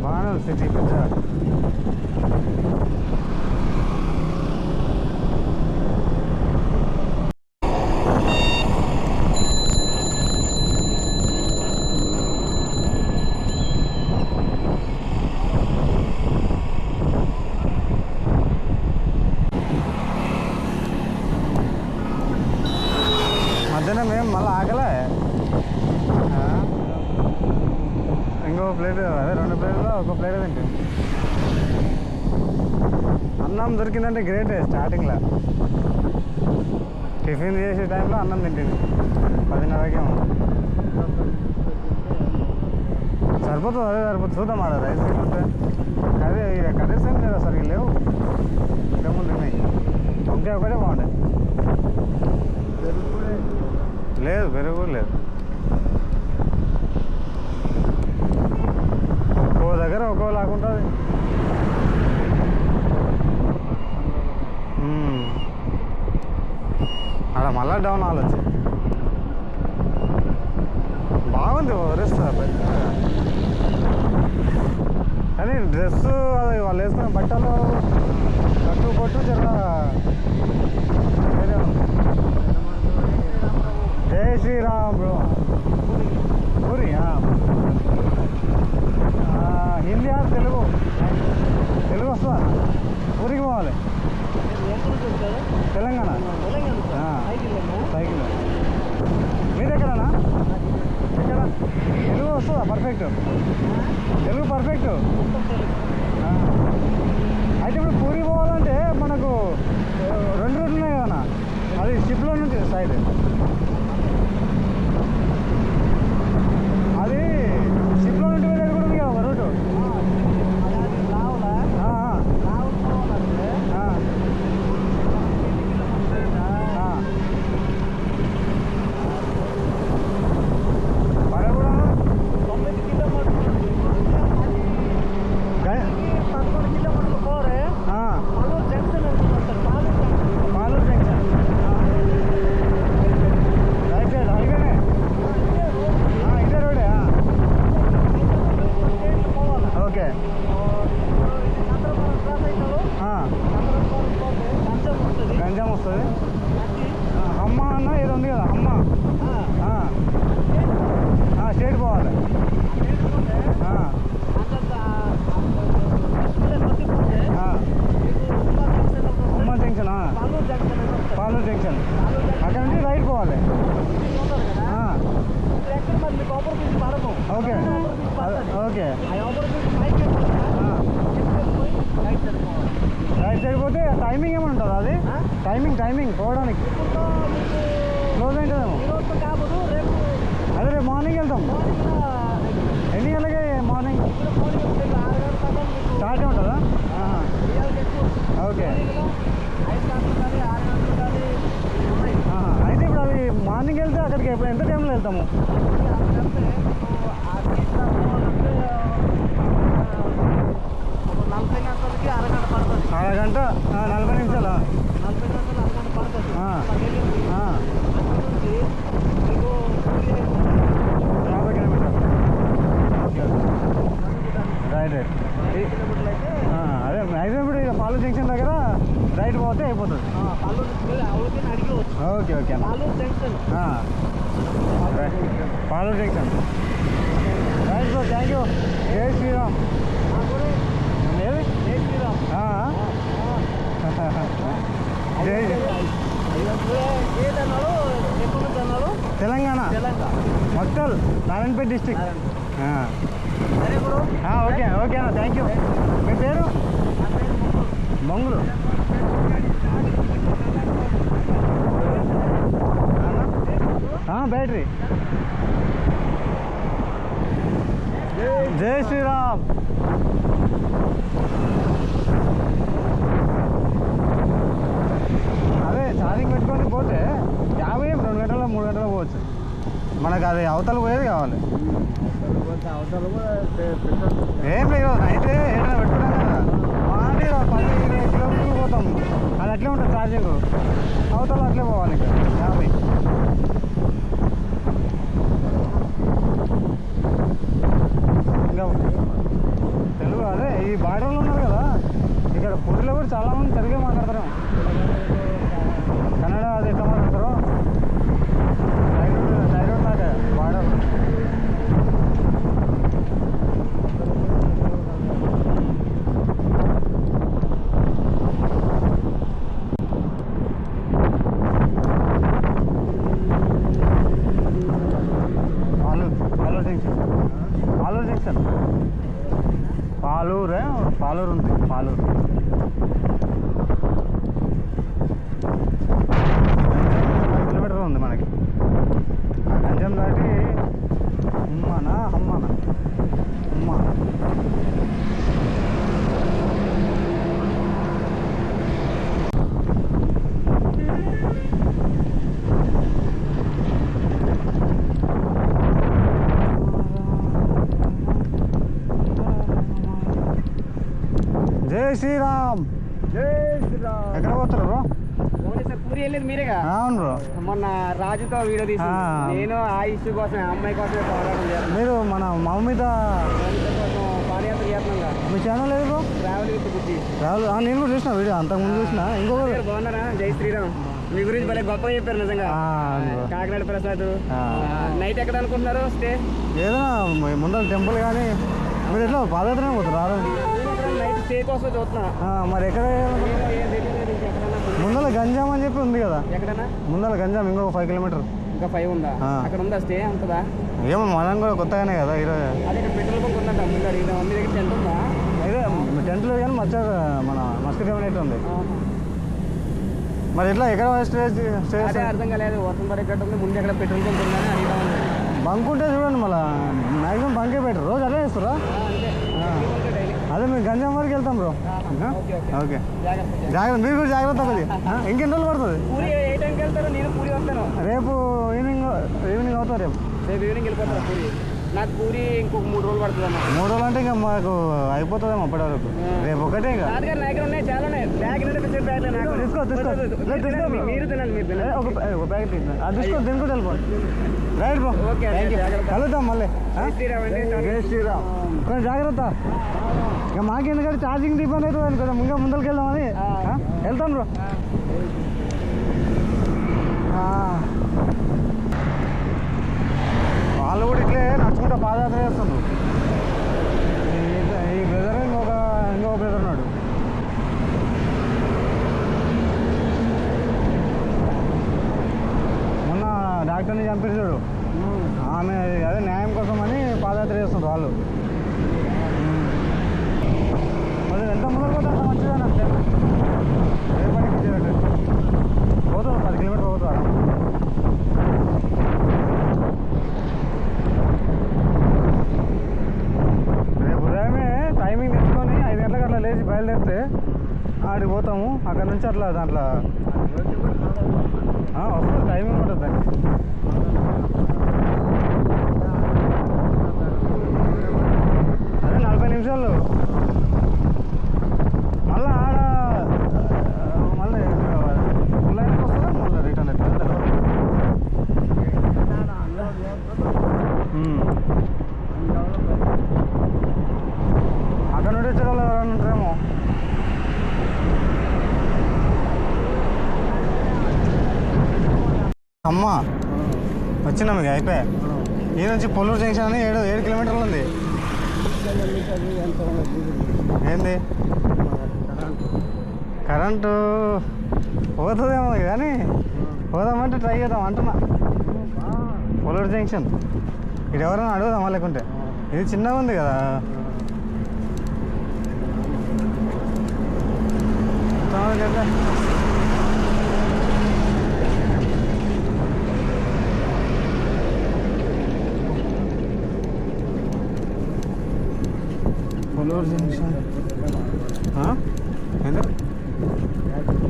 బాగానే ఉంది సిటీ పెద్ద మధ్యాహ్నం మేము మళ్ళీ ఆకలే ఇంకో ప్లేట్ అదే 2 ప్లేట్లో ఒక ప్లేట్ తింటాం అన్నం దొరికిందంటే గ్రేటే స్టార్టింగ్లో టిఫిన్ చేసే టైంలో అన్నం తింటుంది 10:30కే సరిపోతుంది అదే సరిపోతుంది చూద్దాం ఆడ రైస్ రేట్ ఉంటే అదే ఇక కర్రీస్ ఏం లేదు సరిగ్గా లేవు ఇంతకుముందు ఉన్నాయి వంకాయ ఒకటే బాగుండే లేదు పెరుగు లేదు ఒక్కో దగ్గర ఒక్కో లాగుంటుంది అక్కడ మళ్ళా డౌన్ ఆలోచి బాగుంది ఒరిస్తా పెద్ద కానీ డ్రెస్ అది వాళ్ళు వేసుకున్న బట్టలు కట్టు కొట్టు జర వేరే ఉంది జై శ్రీరామ్ బ్రో పూరి హిందీ తెలుగు తెలుగు వస్తుందా పూరికి పోవాలి తెలంగాణ సైకిల్ మీరు ఎక్కడనా ఎక్కడ తెలుగు వస్తుందా పర్ఫెక్ట్ తెలుగు పర్ఫెక్ట్ అయితే ఇప్పుడు పూరి పోవాలంటే మనకు 2 రూట్లు ఉన్నాయి కదన్నా అది షిప్లో నుంచి సైడ్ అది షిప్లో నుండి వెళ్ళేది కూడా ఉంది కదా ఒక రూటు గంజాం వస్తుంది అమ్మ అన్న ఏదో ఉంది కదా అమ్మ స్టేట్ పోవాలి ఉమ్మ జంక్షన్ పాలూరు జంక్షన్ అక్కడ నుంచి రైట్ పోవాలి ఓకే ఓకే రైట్ సైడ్ పోతే టైమింగ్ ఏమైనా ఉంటుందా అది టైమింగ్ పోవడానికి క్లోజ్ అవుతుందేమో అదే రేపు మార్నింగ్ వెళ్తాం ఎన్ని గంటలకి మార్నింగ్ స్టార్ట్ ఉంటుందా ఓకే అయితే ఇప్పుడు అవి మార్నింగ్ వెళ్తే అక్కడికి ఎంత టైంలో వెళ్తాము అరగంట 40 నిమిషాలు 50 కిలోమీటర్లు ఓకే రైట్ అదే మ్యాక్సిమం ఇప్పుడు ఇక పాలూరు జంక్షన్ దగ్గర రైట్ పోతే అయిపోతుంది okay okay Paluru junction right bro thank you జై శ్రీరామ్ ఏది జై శ్రీరామ్ జై Telangana Makkal Narayanpet district okay okay అన్న థ్యాంక్ యూ మీ పేరు మంగులు బ్యాటరీ జై శ్రీరామ్ అదే ఛార్జింగ్ పెట్టుకొని పోతే 50 2 గంటల 3 గంటల పోవచ్చు మనకు అది అవతల పోయేది కావాలి ఏం లేదు అయితే ఏదైనా పెట్టుకున్నాం కదా మాది 10-20 కిలోమీటర్లు పోతాం అది అట్లే ఉంటుంది ఛార్జింగ్ అవతల అట్లే పోవాలి ఇంకా 50 కూడా చాలామంది తెలుగే మాట్లాడతారు. కన్నడ అది ఎట్లా మాట్లాడతారు? సైడ్ రోడ్ లాగా వాడరు. ఆలూరు జంక్షన్ పాలూరు ఉంది. పాలూరు కిలోమీటర్ ఉంది మనకి. గంజం దాటి అమ్మానా అమ్మ జై శ్రీరామ్. ఎక్కడ పోతారు బ్రో? పూరి వెళ్ళేది మీరేగా? అవును బ్రో. మొన్న రాజుతో వీడియో తీసి నేను ఆ ఇష్యూ కోసం అమ్మాయి కోసమే పోరాటం చేస్తాను. మీరు మన మమ్మీతో కోసం పాదయాత్ర చేస్తున్నాం. మీ ఛానల్ లేదు బ్రో? ట్రావెల్ విత్ బుద్ధి. ట్రావెల్ నేను కూడా చూసిన వీడియో, అంతకుముందు చూసిన. ఇంకొకరు బాగున్నారా? జై శ్రీరామ్. మీ గురించి భలే గొప్పగా చెప్పారు నిజంగా. కాకినాడ ప్రసాద్. నైట్ ఎక్కడ అనుకుంటున్నారు స్టే? ఏదైనా ముందర టెంపుల్ కానీ. మీరు ఎట్లా పాదయాత్రనే పోతారు? నైట్ స్టే కోసం చూస్తున్నా. మరి ఎక్కడ ముందర గంజాం అని చెప్పి ఉంది కదా? ఎక్కడన్నా ముందర గంజాం ఇంకొక 5 కిలోమీటర్. ఇంకా 5 ఉందా? అక్కడ ఉందా స్టే? ఉంటుందా? ఏమో మనం కూడా కొత్తగానే కదా ఈరోజు. అదే ఇక్కడ పెట్రోల్ బంక్ ఉందంట ముందు అడిగిన. మీ దగ్గర టెంట్ ఉందా? అదే టెంట్లో కానీ మన మస్క్ కమ్యూనిటీ ఉంది. మరి ఎట్లా ఎక్కడ స్టే అదే అర్థం కాలేదు. వర్షం పడేటట్టు ఉంది. ముందు ఎక్కడ పెట్రోల్ బంక్ ఉందని అడిగినా. బంక్ ఉంటే చూడండి, మళ్ళీ మ్యాక్సిమం బంకే పెట్టరు. రోజు అదే వేస్తారా? అదే మేము గంజాం వరకు వెళ్తాం బ్రో. ఓకే జాగ్రత్త. మీరు కూడా జాగ్రత్త కొద్ది. ఇంకెన్ని రోజులు పడుతుంది? పూరి ఏ టైంకి వెళ్తారు? నేను పూరి వస్తాను రేపు ఈవినింగ్ అవుతా. రేపు ఈవినింగ్ వెళ్ళిపోతాను పూరి. నాకు పూరి ఇంకొక 3 రోజులు పడుతుంది అన్న. 3 రోజులు అంటే ఇంకా మాకు అయిపోతుందేమో అప్పటి వరకు. రేపు ఒకటే ఇంకా నా దగ్గర ఉన్నాయి, చాలా ఉన్నాయి. బ్యాగ్ తీసుకో. మీరు తినండి, మీరు తినండి. ఒక ప్యాకెట్ అది తీసుకో, తినుకుంటూ వెళ్ళిపోండి. Right bro. ఓకే, కలుద్దాం మళ్ళీ. జై శ్రీరామ్. కొంచెం జాగ్రత్త. ఇక మాకెందుకంటే ఛార్జింగ్ డిపెండ్ అవుతుంది. కొంచెం ఇంకా ముందరికి వెళ్దామని వెళ్తాం బ్రో. వాళ్ళు కూడా ఇట్లే నడుచుకుంటా పాదయాత్ర చేస్తుండ్రు. ఈ బ్రదర్ ఇంకొక బ్రదర్ ఉన్నాడు. మొన్న డాక్టర్ని చంపించాడు. ఆమె అదే న్యాయం కోసం అని పాదయాత్ర చేస్తుండ్రు వాళ్ళు. మరి ఎంత ముందర పోతే అంత మంచిదని అంతే. ఏ పనికి ఇచ్చేటట్టు పోతుంది. 10 కిలోమీటర్ పోతుంది. రేపు ఉదయమే టైమింగ్ తెచ్చుకొని 5 గంటలకు అట్లా లేచి బయలుదేరితే ఆడికి పోతాము. అక్కడ నుంచి అట్లా దాంట్లో వస్తుంది. టైమింగ్ ఉంటుంది దానికి. అదే 40 నిమిషాలు. మళ్ళీ ఆడ మళ్ళీ ఫుల్ అయినాక వస్తుందా మళ్ళీ రిటర్న్ ఎట్లా? అక్కడ నుండి వచ్చే వాళ్ళు ఎవరైనా ఉంటారేమో. అమ్మ వచ్చినా మీకు అయిపోయా. ఈ నుంచి పొల్లూరు జంక్షన్ అని 7 కిలోమీటర్లు ఉంది. ఏంది కరెంటు పోతుందేమో కానీ పోదామంటే ట్రై చేద్దాం అంటున్నా. పొల్లూరు జంక్షన్ ఇది ఎవరైనా అడుగుదామా? లేకుంటే ఇది చిన్నగా ఉంది కదా. పొల్లూరు జంక్షన్ ఏంటి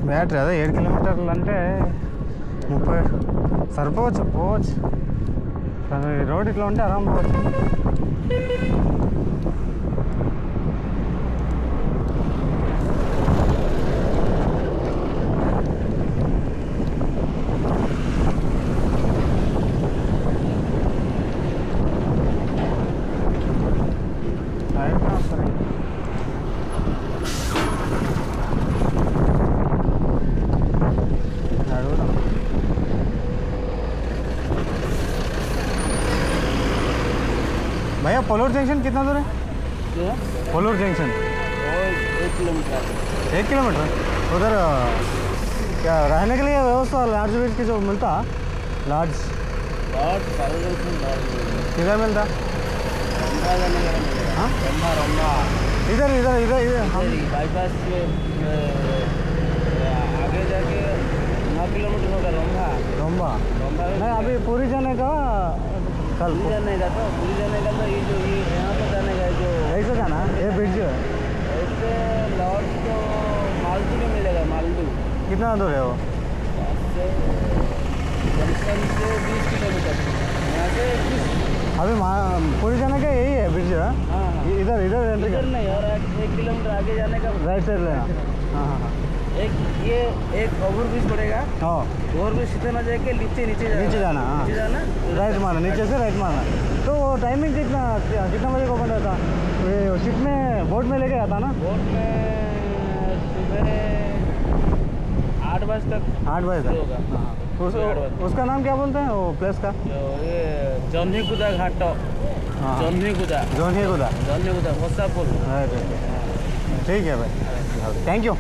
బ్యాటరీ? అదే 7 కిలోమీటర్లు అంటే 30 సరిపోవచ్చు, పోవచ్చు. రోడ్ ఇట్లా ఉంటే ఆరాం పోవచ్చు. पोलोर जंक्शन कितना दूर है? पोलोर जंक्शन 1 किलोमीटर 1 किलोमीटर। उधर क्या रहने के लिए व्यवस्था लॉज वेज की जो मिलता लॉज किधर मिलता? हाँ इधर इधर इधर इधर हम बाईपास आगे जाके 9 किलोमीटर होगा रोंगा। रोम्बा नहीं अभी पूरी जाने का कल पूरी जाने का तो ये जो ये यहाँ पर जाने का जो ऐसे जाना ये ब्रिज ऐसे लॉज तो मालदू में मिलेगा। मालदू कितना दूर है वो? जंक्शन से 20 किलोमीटर यहाँ से 20। अभी पूरी जाने का यही है ब्रिज। हाँ हाँ इधर इधर एंट्री इधर नहीं और 1 किलोमीटर आगे जाने का राइट साइड लेना। हाँ हाँ हाँ एक ओवर ब्रिज पड़ेगा। हाँ ओवर ब्रिज सीधे ना जाके नीचे जाना। हाँ नीचे जाना राइट मारना नीचे से राइट मारना। तो वो टाइमिंग कितना बजे को ओपन रहता? ये शिप में बोट में लेके आता ना? बोट में सुबह 8 बजे तक 8 बजे शुरू तक। होगा। हाँ सुबह 8 बजे। उसका नाम क्या बोलते हैं वो प्लेस का? जो ये जन्हीगुदा घाट हाँ जन्हीगुदा जोनीगुदा वसापुर। राइट ठीक है भाई थैंक यू।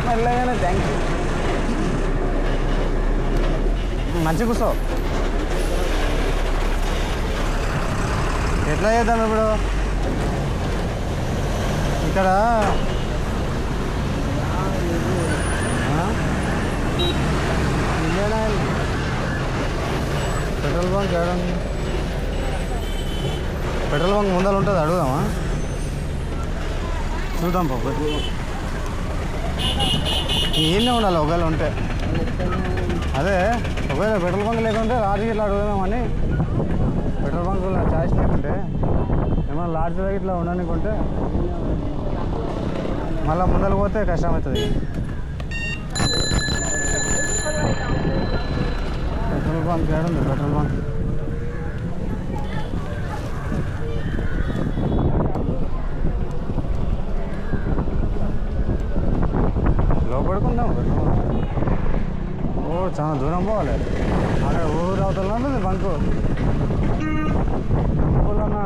మెల్లగానే థ్యాంక్ యూ మంచిగా కూర్చో. ఎట్లా చేద్దాం ఇప్పుడు ఇక్కడ? ఇండియన్ ఆయిల్ పెట్రోల్ బంక్ ఏడండి? పెట్రోల్ బంక్ ముందర ఉంటుంది అడుగుదామా? చూద్దాం పాప ఈయనే ఉండాలి ఒకవేళ ఉంటే. అదే ఒకవేళ పెట్రోల్ బంక్ లేకుంటే లాడ్జ్కి ఇట్లా అడుగుదామని. పెట్రోల్ బంక్ ఛాయిస్ లేకుంటే ఏమైనా లాడ్జ్ ఇట్లా ఉండనికుంటే మళ్ళీ ముందరకు పోతే కష్టం అవుతుంది. పెట్రోల్ బంక్ ఏడుంది? పెట్రోల్ బంక్ లోపడుకుందాం. ఓ చాలా దూరం పోవాలి. అక్కడ ఊరు అవతల ఉంటుంది బంకు. ఊళ్ళోనా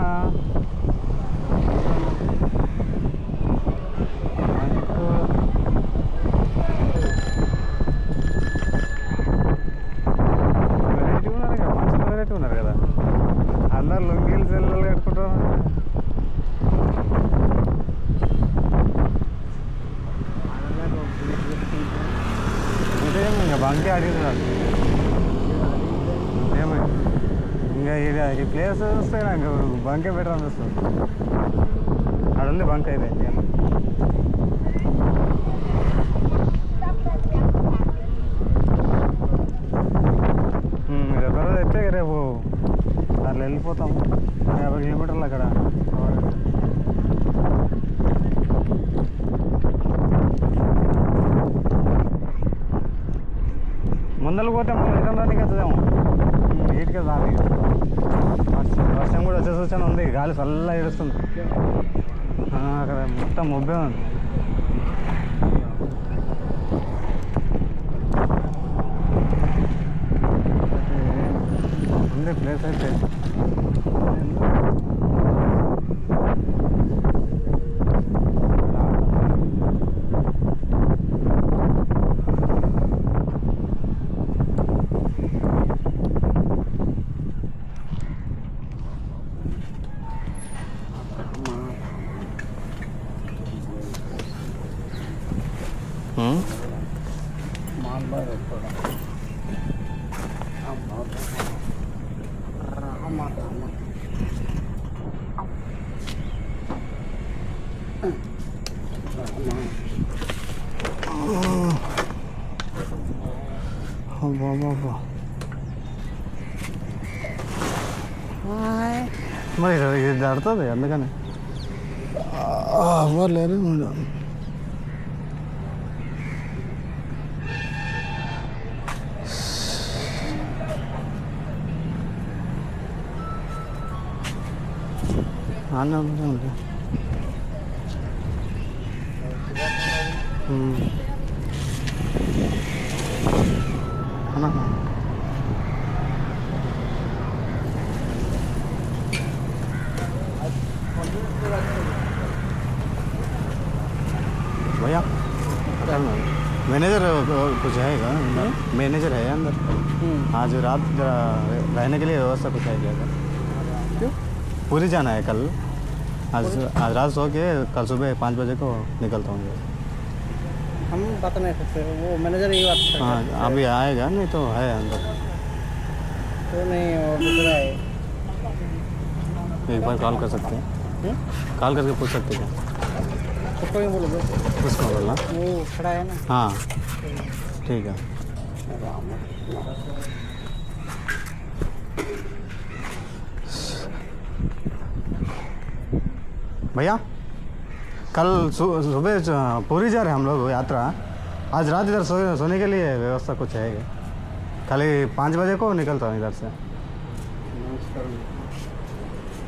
వెరైటీ ఉన్నారు కదా, మనుషులు వెరైటీ ఉన్నారు కదా. అందరు లుంగీలు సెల్లలు కట్టుకుంటారు. ఇంకా బంకే అడుగుతున్నాడు. ఏమో ఇంకా ఈ ప్లేస్ వస్తే నాకు బంకే బెటర్ అనిపిస్తుంది. అక్కడ ఉంది బంక్ అయితే. ఒకరోజు అయితే రేపు అట్లా వెళ్ళిపోతాం 50 కిలోమీటర్లు అక్కడ. ముందరకు పోతే మనం రిటర్న్ రానికి వస్తుందేమో. నీట్గా రాలి వర్షం కూడా వచ్చే సూచన ఉంది. గాలి చల్లగా ఏడుస్తుంది. అక్కడ మొత్తం మొబ్బే ఉంది. ఉంది ప్లేస్ అయితే. మరి ఇది దాడుతుంది అందుకని ఎవరు లేరు. ఉంది అన్న मैनेजर कुछ है क्या अंदर? मैनेजर है अंदर? आज रात जरा रहने के लिए व्यवस्था कुछ है क्या? क्यों? पूरी जाना है कल। आज रात सो के कल सुबह 5 बजे को निकलता हूँ। हम बता नहीं सकते, वो मैनेजर ही बात हाँ अभी आएगा, नहीं तो है अंदर। तो नहीं, वो दूसरा है। एक बार कॉल कर सकते हैं, कॉल करके पूछ सकते हैं क्या? उसको ही बोलो, उसको बोलना। वो खड़ा है ना। हाँ ठीक है। भैया कल सुबह पूरी जा रहे हैं हम लोग यात्रा। आज रात इधर सोने के लिए व्यवस्था कुछ है क्या? खाली 5 बजे को निकलता हूँ इधर से।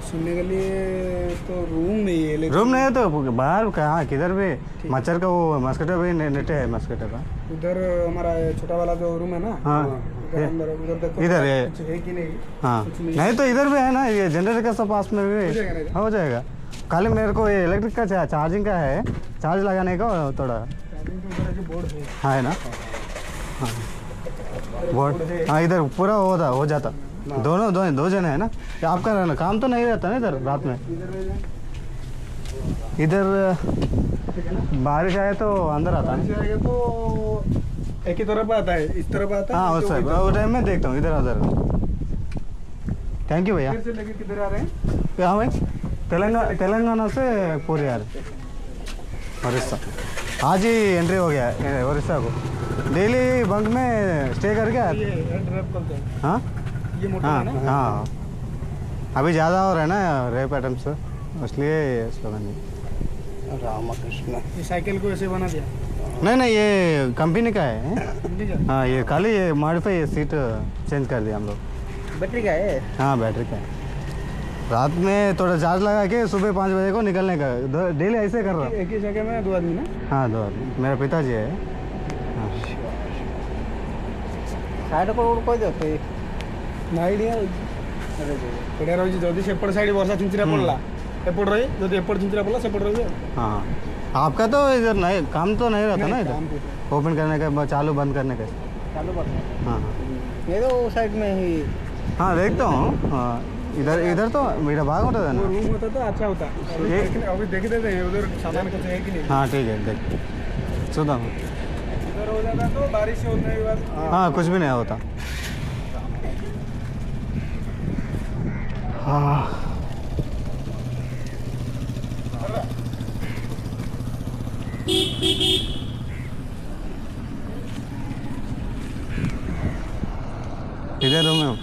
सुनने के लिए तो रूम नहीं है, लेकिन रूम नहीं है तो बाहर कहाँ किधर भी मच्छर का वो मस्किटो भी नेटे है मस्किटो का। उधर हमारा छोटा वाला जो रूम है ना, हाँ उधर अंदर उधर देखो इधर है। कुछ है कि नहीं। हाँ कुछ नहीं तो इधर भी है ना, ये जनरेटर का सब पास में भी जाएगा ना? हो जाएगा। खाली मेरे को ये इलेक्ट्रिक का चार्जिंग का है, चार्ज लगाने का थोड़ा बोर्ड है। हाँ है ना। हाँ बोर्ड हाँ इधर पूरा हो जाता। दोनों दो जने है ना। क्या आपका रहना काम तो नहीं रहता ना इधर रात में? इधर बारिश आए तो अंदर आता है। जाएगा तो एक ही तरफ आता है, इस तरफ आता है। हाँ उस टाइम में देखता हूँ इधर उधर। थैंक यू भैया। फिर से लेके किधर आ रहे हैं? हाँ भाई तेलंगाना से पूरी आ रहे उड़ीसा। आज ही एंट्री हो गया है उड़ीसा को। डेली बंक में स्टे करके ये ड्राइव करते हैं। हाँ ये मोटा हाँ है ना। हाँ अभी ज़्यादा हो रहा है ना रेप आइटम्स, इसलिए स्लोगन नहीं। रामकृष्ण, ये साइकिल को ऐसे बना दिया। नहीं ये कंपनी का है। ठीक है। हाँ ये खाली ये मॉडिफाई सीट चेंज कर दिया हम लोग। बैटरी का है। हाँ बैटरी का है। रात में थोड़ा चार्ज लगा के सुबह 5 बजे को निकलने का। डेली ऐसे कर रहा हूँ। एक ही जगह में 2 आदमी ना। हाँ 2 आदमी, मेरा पिताजी है। साइड को कोई दे ना आइडिया पड़े रही जल्दी सेपट साइड वर्षा चिंचिरा पड़ला एपट रही जब एपट चिंचिरा पड़ला सेपट रही। हाँ आपका तो इधर नहीं काम तो नहीं रहता ना इधर ओपन करने का, चालू बंद करने का। चालू कर। हाँ ये तो साइड में ही हाँ देखता हूँ। हाँ इधर तो मेरा भाग होता था वो ना। रूम होता तो अच्छा होता। अभी देख देते हैं उधर सामान कुछ है कि नहीं। हाँ ठीक है देख सुधा हूँ। उधर हो जाता तो बारिश होने के बाद। हाँ कुछ भी नहीं होता। हाँ इधर हूँ मैं।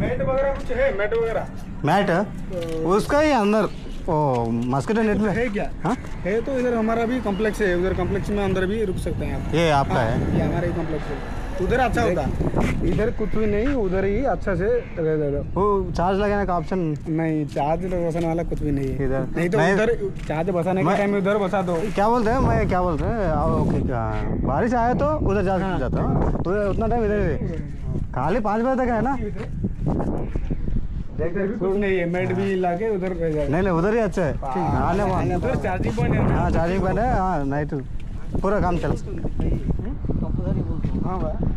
मैट वगैरह कुछ है? मैट वगैरह मैट उसका ही अंदर ओ मस्किटो नेट में है क्या? हाँ है तो इधर हमारा भी कॉम्प्लेक्स है, उधर कॉम्प्लेक्स में अंदर भी रुक सकते हैं आप। ये आपका हाँ, है। ये हमारा ही कॉम्प्लेक्स है। उधर अच्छा होता, इधर कुछ भी नहीं, उधर ही अच्छा से रह जाएगा। वो चार्ज लगाने का ऑप्शन नहीं चार्ज बसाने वाला कुछ भी नहीं है। इधर नहीं तो नहीं। उधर चार्ज बसाने के टाइम में उधर बसा दो। क्या बोलते हैं मैं क्या बोलते हैं ओके बारिश आए तो उधर चार्ज जाता हूँ तो उतना टाइम इधर ही खाली 5 बजे तक है ना। कुछ नहीं है, मैट भी लाके उधर रह जाएगा। नहीं उधर ही अच्छा है आने वाला। उधर चार्जिंग पॉइंट है ना। हाँ चार्जिंग पॉइंट है। हाँ नाइट पूरा काम चल। हाँ भाई।